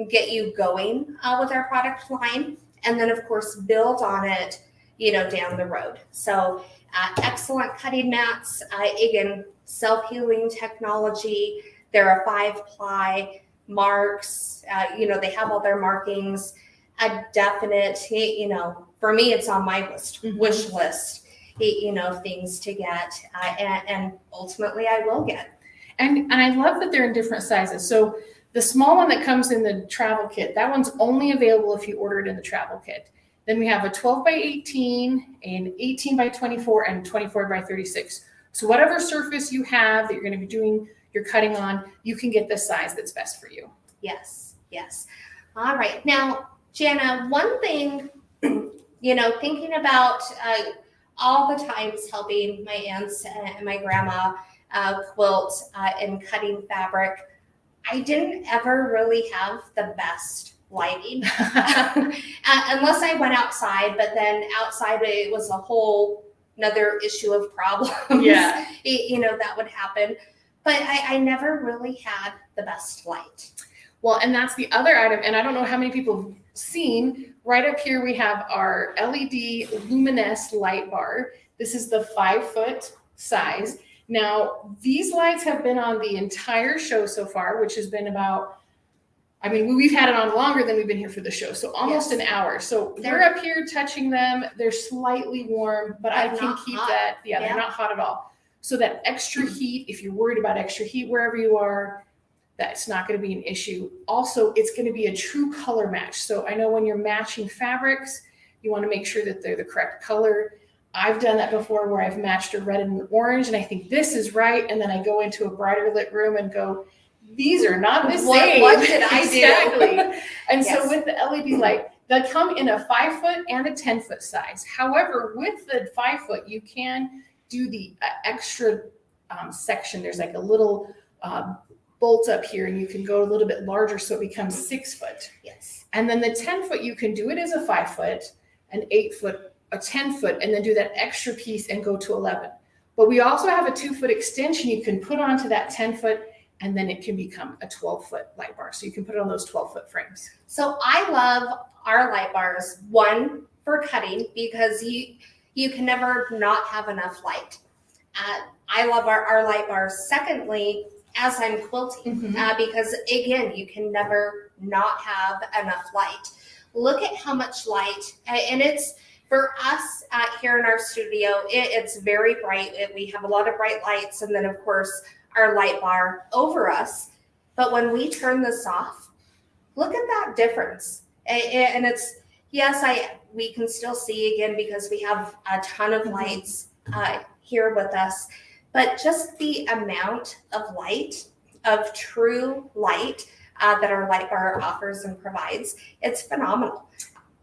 get you going with our product line, and then of course build on it, down the road. So excellent cutting mats. Again, self-healing technology. They're a 5-ply, marks. They have all their markings. A definite, for me, it's on my list, mm-hmm. wish list, things to get, and ultimately I will get. And I love that they're in different sizes. So the small one that comes in the travel kit, that one's only available if you order it in the travel kit. Then we have a 12 by 18, an 18 by 24, and 24 by 36. So whatever surface you have that you're going to be doing your cutting on, you can get the size that's best for you. Yes. All right. Now, Jana, one thing, thinking about all the times helping my aunts and my grandma quilt and cutting fabric, I didn't ever really have the best lighting unless I went outside, but then outside it was a whole another issue of problems. Yeah. That would happen. But I never really had the best light. Well, and that's the other item. And I don't know how many people have seen, right up here we have our LED Luminess light bar. This is the 5-foot size. Now, these lights have been on the entire show so far, which has been about, we've had it on longer than we've been here for the show. So almost an hour. So we're up here touching them. They're slightly warm, but I can keep hot. That. Yeah, they're not hot at all. So that extra heat, if you're worried about extra heat wherever you are, that's not going to be an issue. Also, it's going to be a true color match. So I know when you're matching fabrics, you want to make sure that they're the correct color. I've done that before where I've matched a red and an orange and I think this is right. And then I go into a brighter lit room and go, these are not the same. What did I do? Exactly. And Yes. so with the LED light, they come in a 5-foot and a 10-foot size. However, with the 5-foot, you can do the extra section. There's like a little bolt up here and you can go a little bit larger so it becomes 6-foot. Yes. And then the 10-foot, you can do it as a 5-foot, an 8-foot, a 10-foot, and then do that extra piece and go to 11. But we also have a 2-foot extension you can put onto that 10-foot, and then it can become a 12-foot light bar. So you can put it on those 12-foot frames. So I love our light bars, one for cutting because you can never not have enough light. I love our light bars. Secondly, as I'm quilting, because again, you can never not have enough light. Look at how much light, and it's for us here in our studio, it's very bright. We have a lot of bright lights, and then of course our light bar over us. But when we turn this off, look at that difference. And it's, yes, we can still see again because we have a ton of lights here with us, but just the amount of light, of true light that our light bar offers and provides, it's phenomenal.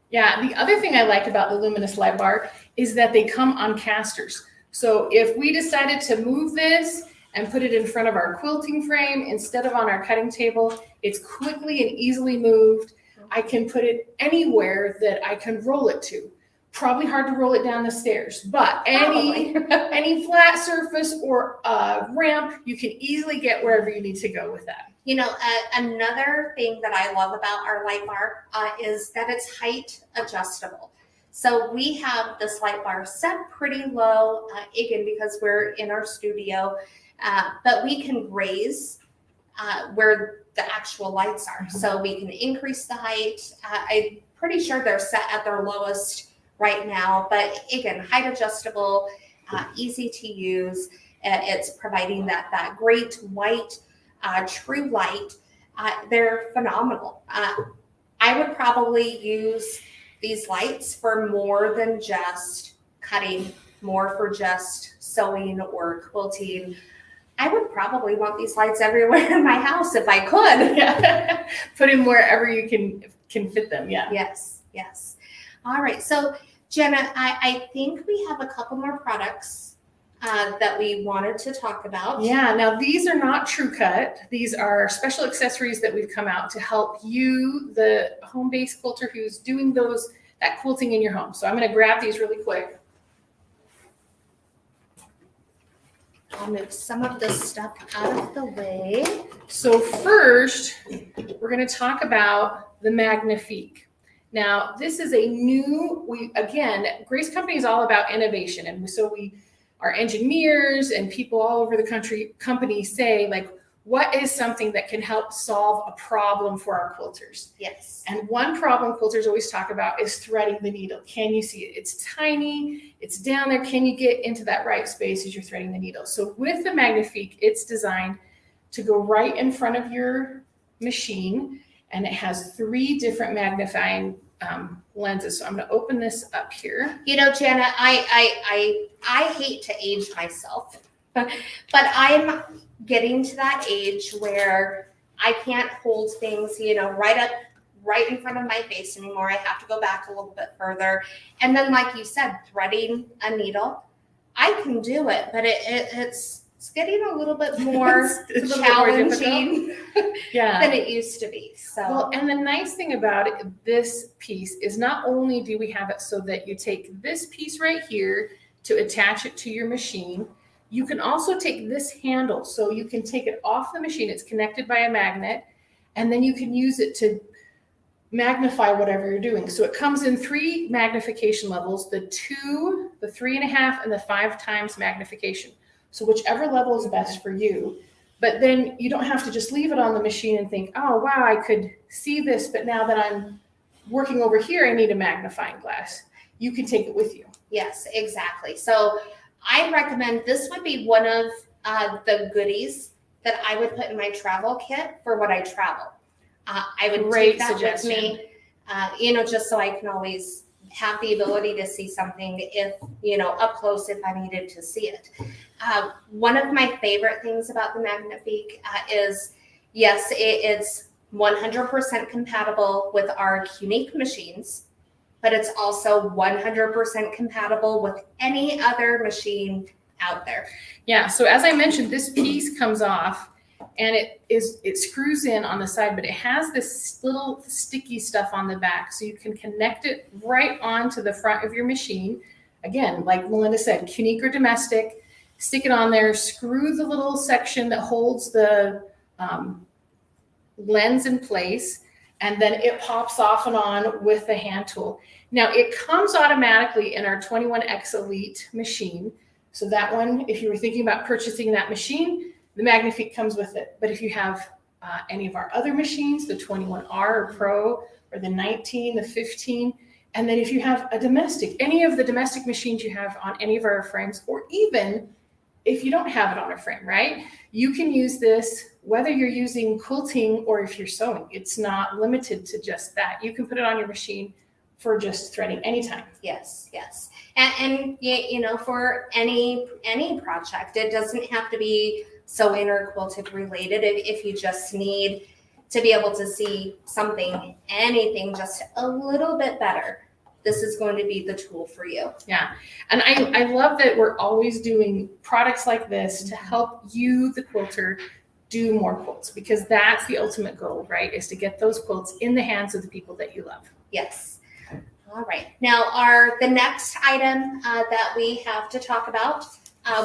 Yeah, the other thing I like about the Luminess light bar is that they come on casters. So if we decided to move this and put it in front of our quilting frame instead of on our cutting table, it's quickly and easily moved. I can put it anywhere that I can roll it to. Probably hard to roll it down the stairs, but any flat surface or ramp, you can easily get wherever you need to go with that. You know, another thing that I love about our light bar is that it's height adjustable. So we have this light bar set pretty low, again, because we're in our studio, but we can raise where the actual lights are. So we can increase the height. I'm pretty sure they're set at their lowest right now, but again, height adjustable, easy to use. It's providing that great white, true light. They're phenomenal. I would probably use these lights for more than just cutting, more for just sewing or quilting. I would probably want these lights everywhere in my house if I could. Yeah. Put them wherever you can fit them. Yeah. Yes. Yes. All right. So Jenna, I think we have a couple more products that we wanted to talk about. Yeah. Now these are not TrueCut. These are special accessories that we've come out to help you, the home-based quilter who's doing that quilting in your home. So I'm going to grab these really quick. I'll move some of this stuff out of the way. So first, we're going to talk about the Magnifique. Now, this is a new, Grace Company is all about innovation. And so our engineers and people all over the company say, like, what is something that can help solve a problem for our quilters? Yes. And one problem quilters always talk about is threading the needle. Can you see it? It's tiny, it's down there. Can you get into that right space as you're threading the needle? So with the Magnifique, it's designed to go right in front of your machine, and it has 3 different magnifying lenses. So I'm going to open this up here. You know, Jenna, I hate to age myself, but I'm getting to that age where I can't hold things, right in front of my face anymore. I have to go back a little bit further. And then, like you said, threading a needle, I can do it, but it's getting a little bit more challenging than it used to be. So, well, and the nice thing about this piece is not only do we have it so that you take this piece right here to attach it to your machine, you can also take this handle, so you can take it off the machine. It's connected by a magnet, and then you can use it to magnify whatever you're doing. So it comes in 3 magnification levels, the 2, the 3.5, and the 5 times magnification. So whichever level is best for you. But then you don't have to just leave it on the machine and think, oh, wow, I could see this, but now that I'm working over here, I need a magnifying glass. You can take it with you. Yes, exactly. So I recommend this would be one of the goodies that I would put in my travel kit for when I travel. I would Great take that suggestion. with me, just so I can always have the ability to see something if, up close if I needed to see it. One of my favorite things about the Magnifique is, yes, it's 100% compatible with our Unique machines, but it's also 100% compatible with any other machine out there. Yeah, so as I mentioned, this piece comes off and it screws in on the side, but it has this little sticky stuff on the back, so you can connect it right onto the front of your machine. Again, like Melinda said, unique or domestic, stick it on there, screw the little section that holds the lens in place, and then it pops off and on with the hand tool. Now it comes automatically in our 21X Elite machine. So that one, if you were thinking about purchasing that machine, the Magnifique comes with it. But if you have any of our other machines, the 21R or Pro, or the 19, the 15, and then if you have a domestic, any of the domestic machines you have on any of our frames, or even if you don't have it on a frame, right? You can use this whether you're using quilting or if you're sewing. It's not limited to just that. You can put it on your machine for just threading anytime. Yes. And for any project, it doesn't have to be sewing or quilting related. If you just need to be able to see something, anything just a little bit better, this is going to be the tool for you. Yeah. And I love that we're always doing products like this to help you, the quilter, do more quilts, because that's the ultimate goal, right? Is to get those quilts in the hands of the people that you love. Yes. All right. Now, the next item that we have to talk about,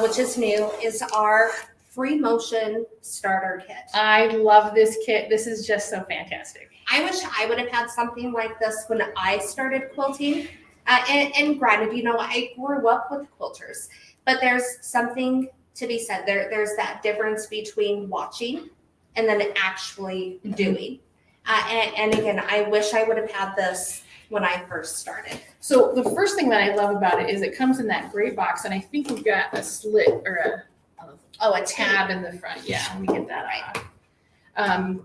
which is new, is our free motion starter kit. I love this kit. This is just so fantastic. I wish I would have had something like this when I started quilting. And granted, I grew up with quilters, but there's something to be said. There's that difference between watching and then actually doing. And again, I wish I would have had this when I first started. So the first thing that I love about it is it comes in that gray box, and I think we've got a slit or a tab in the front. Yeah, let me get that right.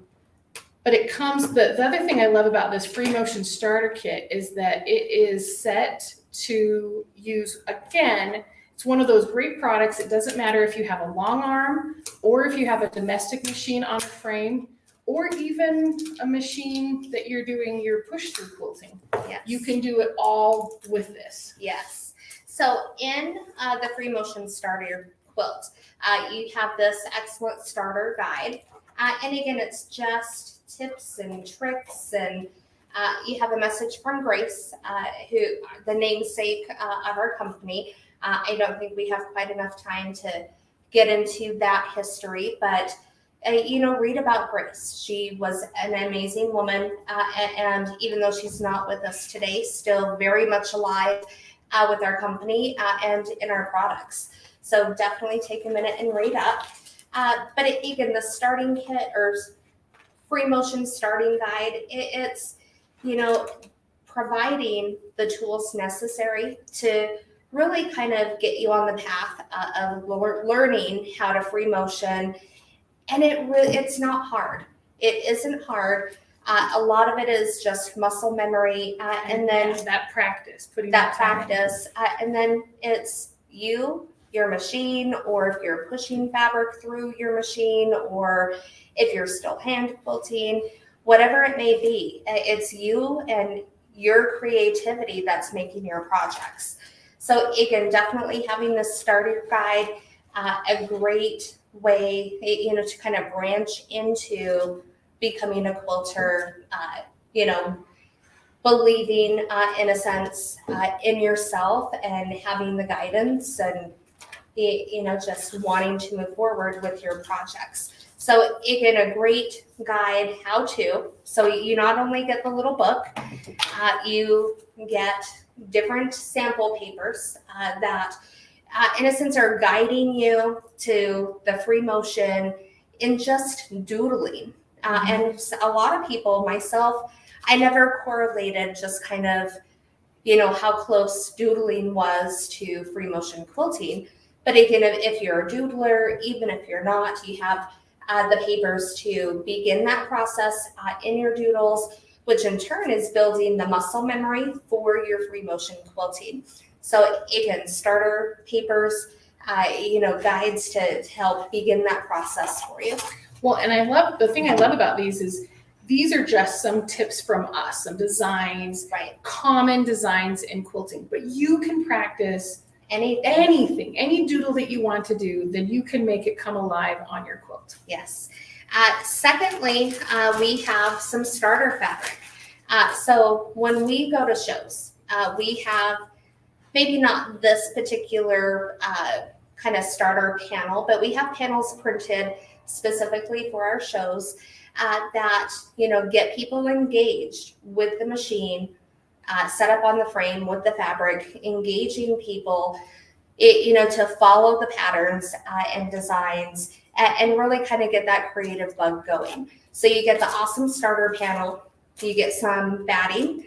But it comes, the other thing I love about this free motion starter kit is that it is set to use, again, it's one of those great products. It doesn't matter if you have a long arm or if you have a domestic machine on a frame, or even a machine that you're doing your push-through quilting. Yes. You can do it all with this. Yes. So in the free motion starter quilt, you have this excellent starter guide. And again, it's just tips and tricks, and you have a message from Grace, who the namesake of our company. I don't think we have quite enough time to get into that history, but read about Grace. She was an amazing woman, and even though she's not with us today, still very much alive with our company and in our products. So definitely take a minute and read up. But again, the starting kit or free motion starting guide, it's providing the tools necessary to really kind of get you on the path of learning how to free motion. And it's not hard. It isn't hard. A lot of it is just muscle memory, and then that practice, and then it's your machine, or if you're pushing fabric through your machine, or if you're still hand quilting, whatever it may be, it's you and your creativity that's making your projects. So again, definitely having this starter guide, a great way, to kind of branch into becoming a quilter, believing in a sense in yourself and having the guidance and just wanting to move forward with your projects. So again, a great guide how to. So you not only get the little book, you get different sample papers that in a sense are guiding you to the free motion in just doodling. And a lot of people, myself, I never correlated just kind of, how close doodling was to free motion quilting. But again, if you're a doodler, even if you're not, you have the papers to begin that process in your doodles, which in turn is building the muscle memory for your free motion quilting. So again, starter papers, guides to help begin that process for you. Well, and the thing I love about these is these are just some tips from us, some designs, right? Common designs in quilting, but you can practice anything, any doodle that you want to do, then you can make it come alive on your quilt. Yes. Secondly, we have some starter fabric. So when we go to shows, we have maybe not this particular kind of starter panel, but we have panels printed specifically for our shows that, get people engaged with the machine, set up on the frame with the fabric, engaging people, to follow the patterns and designs and really kind of get that creative bug going. So you get the awesome starter panel, you get some batting,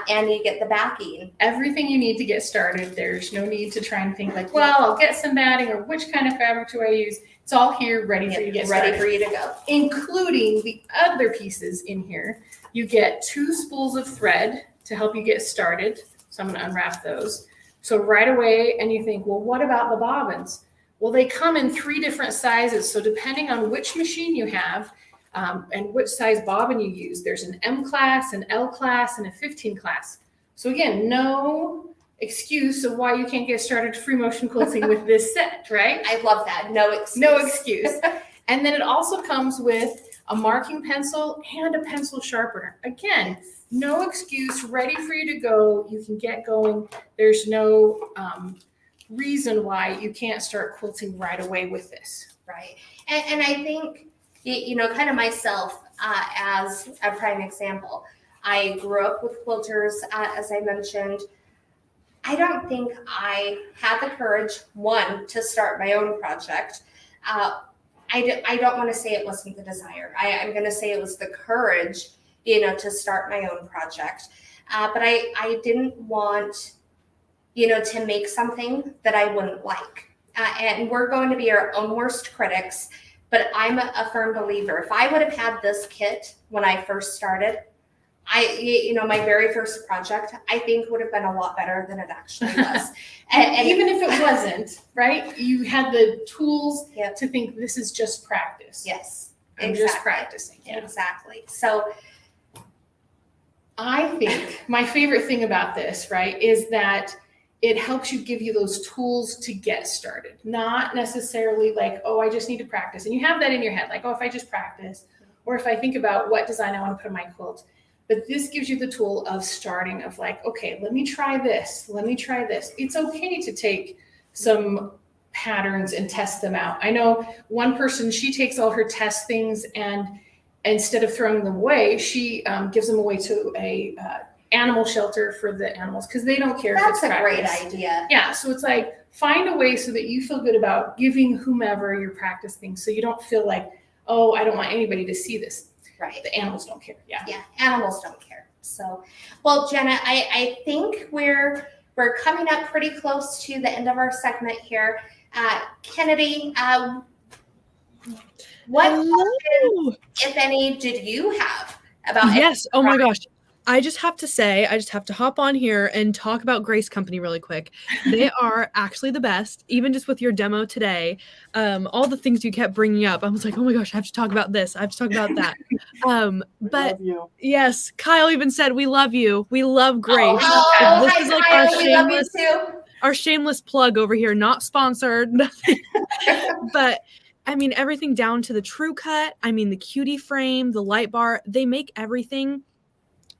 and you get the backing. Everything you need to get started. There's no need to try and think like, well, I'll get some batting or which kind of fabric do I use? It's all here ready for you to get started. Ready for you to go. Including the other pieces in here. You get 2 spools of thread to help you get started. So I'm going to unwrap those. So right away, and you think, well, what about the bobbins? Well, they come in 3 different sizes. So depending on which machine you have, and which size bobbin you use, there's an M class, an L class, and a 15 class. So again, no excuse of why you can't get started free motion quilting with this set, right? I love that. No excuse. No excuse. And then it also comes with a marking pencil and a pencil sharpener. Again, no excuse, ready for you to go. You can get going. There's no reason why you can't start quilting right away with this. Right. And I think, kind of myself as a prime example, I grew up with quilters, as I mentioned. I don't think I had the courage, one, to start my own project. I don't want to say it wasn't the desire. I'm going to say it was the courage, to start my own project. But I didn't want, to make something that I wouldn't like. And we're going to be our own worst critics. But I'm a firm believer. If I would have had this kit when I first started, my very first project, I think would have been a lot better than it actually was. and even if it wasn't, right? You had the tools to think this is just practice. Yes, I'm just practicing. Yeah. Exactly. So I think my favorite thing about this, right, is that it helps you give you those tools to get started. Not necessarily like, oh, I just need to practice. And you have that in your head, like, oh, if I just practice, or if I think about what design I want to put on my quilt. But this gives you the tool of starting, of like, okay, let me try this. Let me try this. It's okay to take some patterns and test them out. I know one person, she takes all her test things and instead of throwing them away, she gives them away to a animal shelter for the animals because they don't care. That's if it's a practice. Great idea. Yeah, so it's like find a way so that you feel good about giving whomever your practice things, so you don't feel like, oh, I don't want anybody to see this. Right. The animals don't care. Yeah. Yeah, animals don't care. So, well, Jenna, I think we're coming up pretty close to the end of our segment here. Kennedy, what questions, if any, did you have about? Yes. Oh my gosh. I just have to hop on here and talk about Grace Company really quick. They are actually the best, even just with your demo today. All the things you kept bringing up, I was like, oh my gosh, I have to talk about this. I have to talk about that. But yes, Kyle even said, we love you. We love Grace. This is like Kyle, our shameless plug over here, not sponsored, nothing. But I mean, everything down to the TrueCut. I mean, the cutie frame, the light bar, they make everything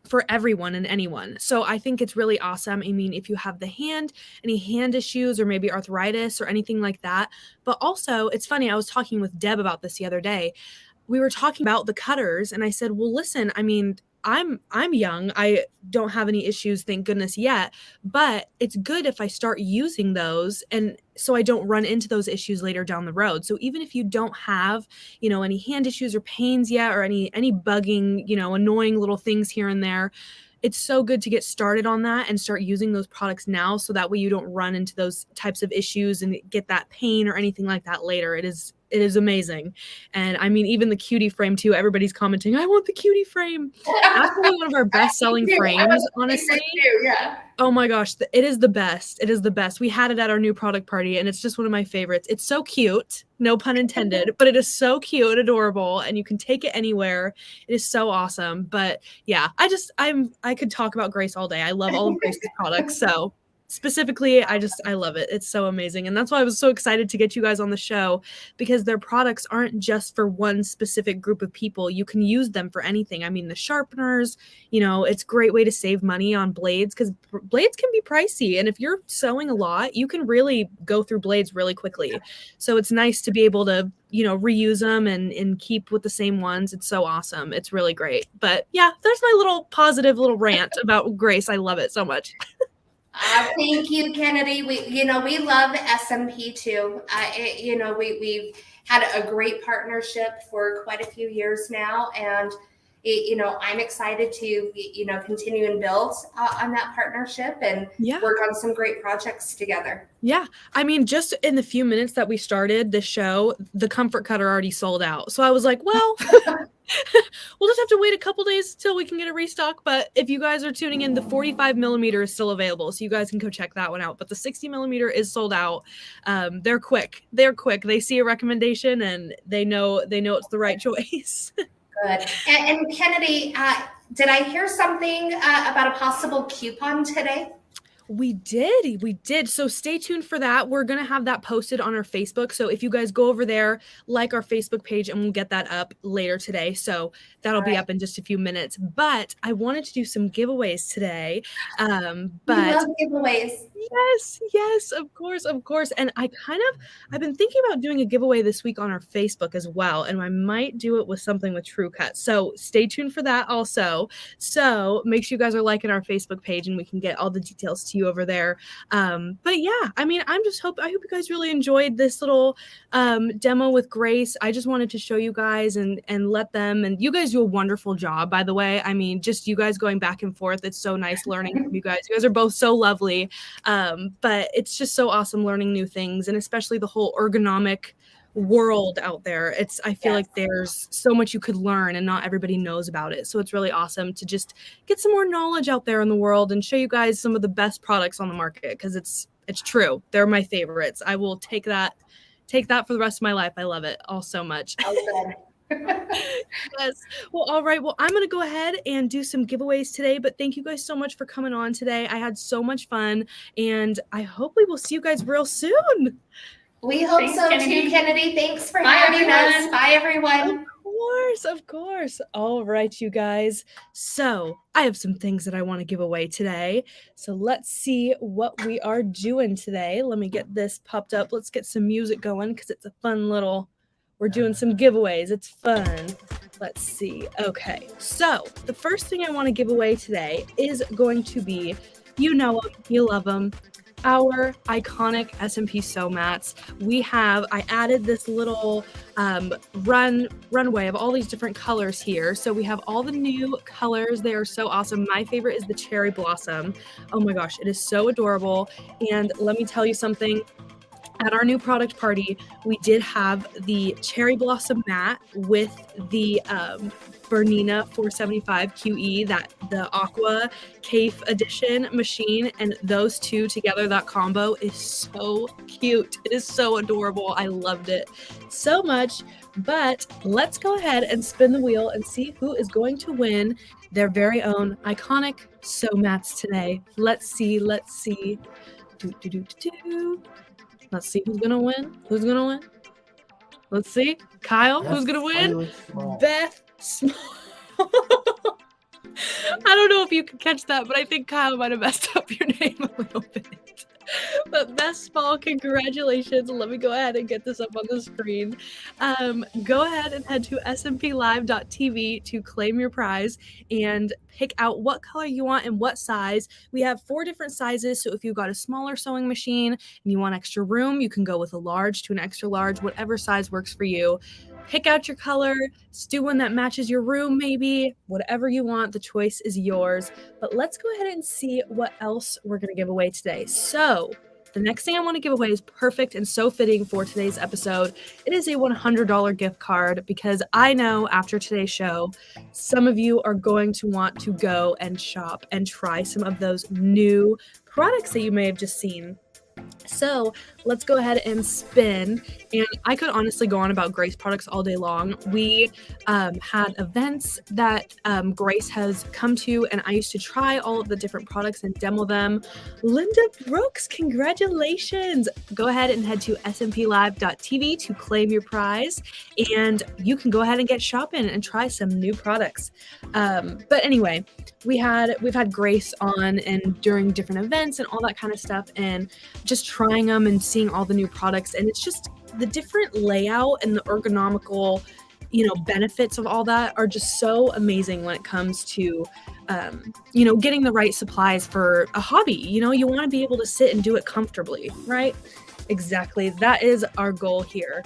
for everyone and anyone. So I think it's really awesome. I mean, if you have any hand issues or maybe arthritis or anything like that. But also, it's funny, I was talking with Deb about this the other day. We were talking about the cutters and I said, well, listen, I mean, I'm young. I don't have any issues, thank goodness yet, but it's good if I start using those and so I don't run into those issues later down the road. So even if you don't have, any hand issues or pains yet or any bugging, annoying little things here and there, it's so good to get started on that and start using those products now so that way you don't run into those types of issues and get that pain or anything like that later. It is it is amazing. And I mean, even the cutie frame too, everybody's commenting, I want the cutie frame. That's probably one of our best selling frames, honestly. Yeah. Oh my gosh, it is the best. It is the best. We had it at our new product party, and it's just one of my favorites. It's so cute, no pun intended, but it is so cute and adorable, and you can take it anywhere. It is so awesome. But yeah, I could talk about Grace all day. I love all of Grace's products. So specifically, I love it. It's so amazing. And that's why I was so excited to get you guys on the show, because their products aren't just for one specific group of people. You can use them for anything. I mean, the sharpeners, it's a great way to save money on blades, because blades can be pricey. And if you're sewing a lot, you can really go through blades really quickly. So it's nice to be able to, reuse them and keep with the same ones. It's so awesome. It's really great. But yeah, there's my little positive little rant about Grace. I love it so much. Thank you, Kennedy. We love SMP too. We've had a great partnership for quite a few years now, and I'm excited to continue and build on that partnership and work on some great projects together. Yeah. I mean, just in the few minutes that we started the show, the comfort cutter already sold out. So I was like, well, we'll just have to wait a couple days till we can get a restock. But if you guys are tuning in, the 45 millimeter is still available. So you guys can go check that one out. But the 60 millimeter is sold out. They're quick. They see a recommendation and they know it's the right choice. Good. And Kennedy, did I hear something about a possible coupon today? We did. So stay tuned for that. We're going to have that posted on our Facebook. So if you guys go over there, like our Facebook page, and we'll get that up later today. So that'll be up in just a few minutes. But I wanted to do some giveaways today. We love giveaways. Yes, of course. And I've been thinking about doing a giveaway this week on our Facebook as well. And I might do it with something with TrueCut. So stay tuned for that also. So make sure you guys are liking our Facebook page and we can get all the details to you over there. But yeah, I mean, I hope you guys really enjoyed this little demo with Grace. I just wanted to show you guys and let them, and you guys do a wonderful job, by the way. I mean, just you guys going back and forth. It's so nice learning from you guys. You guys are both so lovely. But it's just so awesome learning new things, and especially the whole ergonomic world out there. I feel like there's so much you could learn and not everybody knows about it. So it's really awesome to just get some more knowledge out there in the world and show you guys some of the best products on the market, because it's true. They're my favorites. I will take that for the rest of my life. I love it all so much. Yes. Well, all right. Well, I'm going to go ahead and do some giveaways today, but thank you guys so much for coming on today. I had so much fun, and I hope we will see you guys real soon. We hope too, Kennedy. Thanks for having us. Bye, everyone. Of course. All right, you guys. So I have some things that I want to give away today. So let's see what we are doing today. Let me get this popped up. Let's get some music going, because it's a fun little... We're doing some giveaways. It's fun. Let's see. Okay. So the first thing I want to give away today is going to be, you know them, you love them, our iconic SMP sew mats. I added this little runway of all these different colors here. So we have all the new colors. They are so awesome. My favorite is the cherry blossom. Oh my gosh, it is so adorable. And let me tell you something. At our new product party, we did have the cherry blossom mat with the Bernina 475 QE, the Aqua Cafe edition machine, and those two together, that combo is so cute. It is so adorable. I loved it so much. But let's go ahead and spin the wheel and see who is going to win their very own iconic sew mats today. Let's see. Let's see who's gonna win. Let's see. Kyle, who's gonna win? Beth Small. I don't know if you can catch that, but I think Kyle might have messed up your name a little bit. But Beth Small, congratulations. Let me go ahead and get this up on the screen. Go ahead and head to smplive.tv to claim your prize and pick out what color you want and what size. We have 4 different sizes, so if you've got a smaller sewing machine and you want extra room, you can go with a large to an extra large, whatever size works for you. Pick out your color, do one that matches your room maybe, whatever you want, the choice is yours. But let's go ahead and see what else we're going to give away today. So the next thing I want to give away is perfect and so fitting for today's episode. It is a $100 gift card because I know after today's show, some of you are going to want to go and shop and try some of those new products that you may have just seen. So let's go ahead and spin. And I could honestly go on about Grace products all day long. We had events that Grace has come to, and I used to try all of the different products and demo them. Linda Brooks, congratulations. Go ahead and head to smplive.tv to claim your prize, and you can go ahead and get shopping and try some new products. But anyway, we've had Grace on and during different events and all that kind of stuff, and just trying them and seeing all the new products, and it's just the different layout and the ergonomical benefits of all that are just so amazing when it comes to getting the right supplies for a hobby. You want to be able to sit and do it comfortably, right? Exactly, that is our goal here.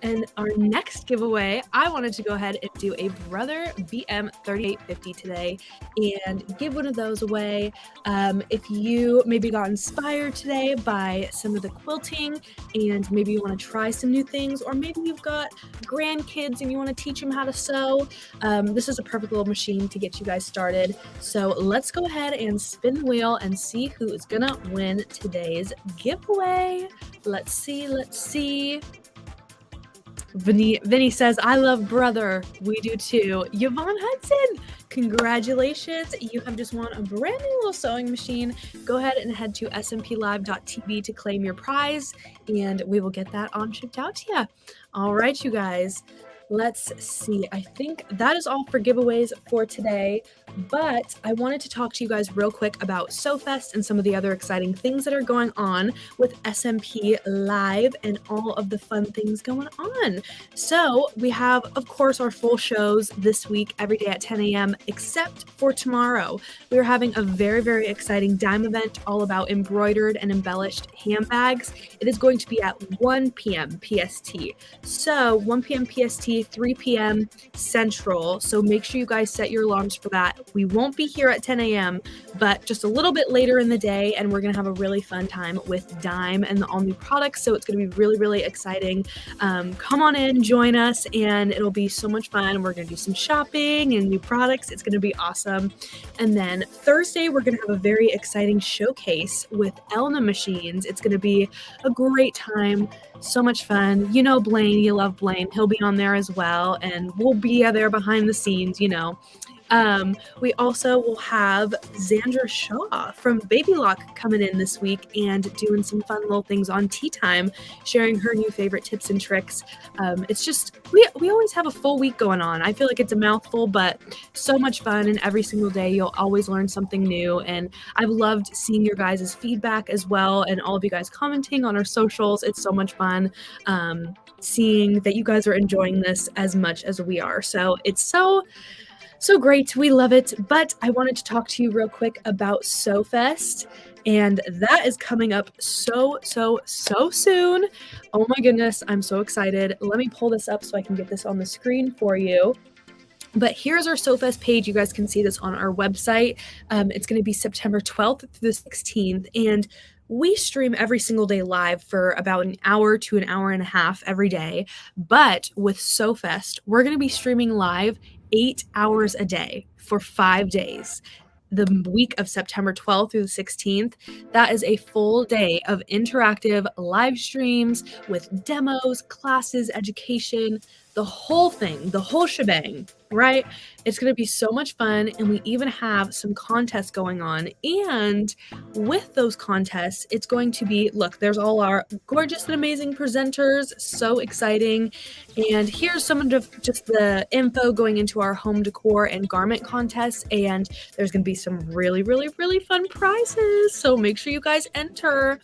And our next giveaway, I wanted to go ahead and do a Brother BM 3850 today and give one of those away. If you maybe got inspired today by some of the quilting and maybe you want to try some new things, or maybe you've got grandkids and you want to teach them how to sew, this is a perfect little machine to get you guys started. So let's go ahead and spin the wheel and see who is gonna win today's giveaway. Let's see. Vinny says, I love Brother. We do too. Yvonne Hudson, congratulations. You have just won a brand new little sewing machine. Go ahead and head to smplive.tv to claim your prize, and we will get that on shipped out to you. All right, you guys. Let's see. I think that is all for giveaways for today, but I wanted to talk to you guys real quick about SewFest and some of the other exciting things that are going on with SMP Live and all of the fun things going on. So we have, of course, our full shows this week, every day at 10 a.m., except for tomorrow. We are having a very, very exciting dime event all about embroidered and embellished handbags. It is going to be at 1 p.m. PST. So 1 p.m. PST, 3 p.m. Central. So make sure you guys set your alarms for that. We won't be here at 10 a.m., but just a little bit later in the day, and we're going to have a really fun time with Dime and the all new products. So it's going to be really, really exciting. Come on in, join us, and it'll be so much fun. We're going to do some shopping and new products. It's going to be awesome. And then Thursday, we're going to have a very exciting showcase with Elna Machines. It's going to be a great time. So much fun. Blaine, you love Blaine. He'll be on there as well, and we'll be there behind the scenes, We also will have Xandra Shaw from Baby Lock coming in this week and doing some fun little things on Tea Time, sharing her new favorite tips and tricks. It's just, we always have a full week going on. I feel like it's a mouthful, but so much fun, and every single day you'll always learn something new. And I've loved seeing your guys' feedback as well, and all of you guys commenting on our socials. It's so much fun seeing that you guys are enjoying this as much as we are. So it's so great. We love it. But I wanted to talk to you real quick about SewFest, and that is coming up so soon. Oh my goodness, I'm so excited. Let me pull this up so I can get this on the screen for you. But here's our SewFest page. You guys can see this on our website. It's going to be September 12th through the 16th, and we stream every single day live for about an hour to an hour and a half every day. But with SewFest, we're going to be streaming live 8 hours a day for 5 days. The week of September 12th through the 16th, that is a full day of interactive live streams with demos, classes, education, the whole thing, the whole shebang, right? It's going to be so much fun, and we even have some contests going on. And with those contests, it's going to be, look, there's all our gorgeous and amazing presenters, so exciting. And here's some of just the info going into our home decor and garment contests, and there's going to be some really, really, really fun prizes. So make sure you guys enter.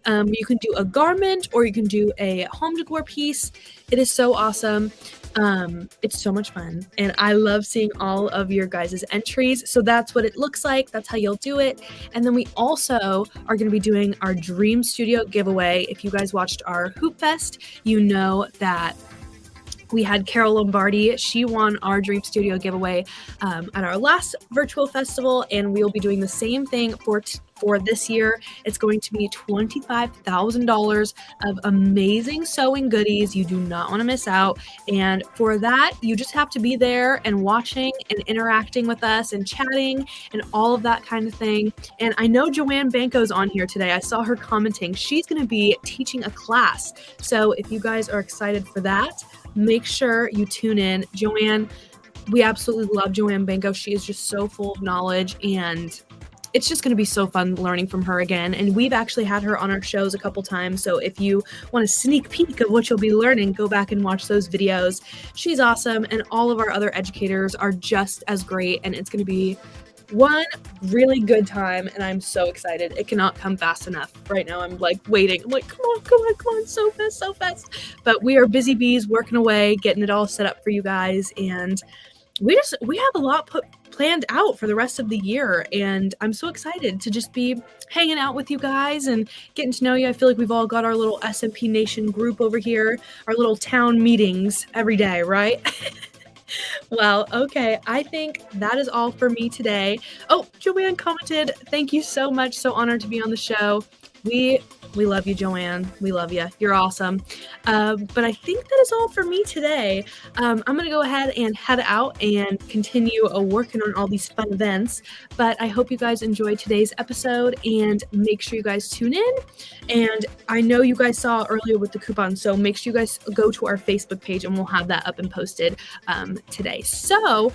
You can do a garment or you can do a home decor piece. It is so awesome. It's so much fun, and I love seeing all of your guys' entries. So that's what it looks like. That's how you'll do it. And then we also are going to be doing our Dream Studio giveaway. If you guys watched our Hoop Fest, you know that we had Carol Lombardi. She won our Dream Studio giveaway at our last virtual festival, and we'll be doing the same thing for for this year, it's going to be $25,000 of amazing sewing goodies you do not want to miss out. And for that, you just have to be there and watching and interacting with us and chatting and all of that kind of thing. And I know Joanne Banco's on here today. I saw her commenting. She's going to be teaching a class. So if you guys are excited for that, make sure you tune in. Joanne, we absolutely love Joanne Banco. She is just so full of knowledge, and it's just going to be so fun learning from her again. And we've actually had her on our shows a couple times. So if you want a sneak peek of what you'll be learning, go back and watch those videos. She's awesome. And all of our other educators are just as great. And it's going to be one really good time. And I'm so excited. It cannot come fast enough. Right now, I'm like waiting. I'm like, come on, so fast, so fast. But we are busy bees working away, getting it all set up for you guys. And we have a lot planned out for the rest of the year, and I'm so excited to just be hanging out with you guys and getting to know you. I feel like we've all got our little SMP Nation group over here, our little town meetings every day, right? Well, okay, I think that is all for me today. Oh, Joanne commented, thank you so much. So honored to be on the show. We love you, Joanne. We love you. You're awesome. But I think that is all for me today. I'm going to go ahead and head out and continue working on all these fun events. But I hope you guys enjoyed today's episode, and make sure you guys tune in. And I know you guys saw earlier with the coupon, so make sure you guys go to our Facebook page, and we'll have that up and posted today. So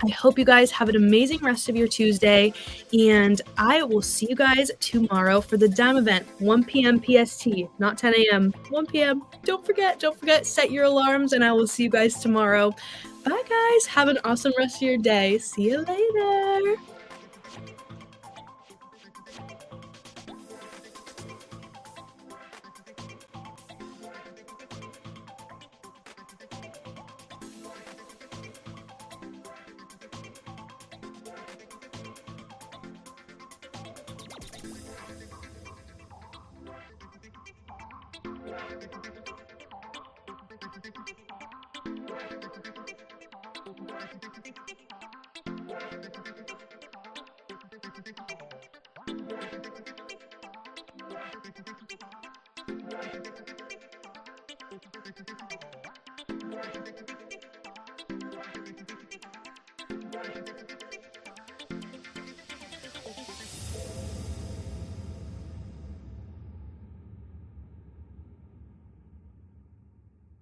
I hope you guys have an amazing rest of your Tuesday, and I will see you guys tomorrow for the DIME event, 1 p.m. PST, not 10 a.m., 1 p.m. Don't forget, set your alarms, and I will see you guys tomorrow. Bye, guys. Have an awesome rest of your day. See you later.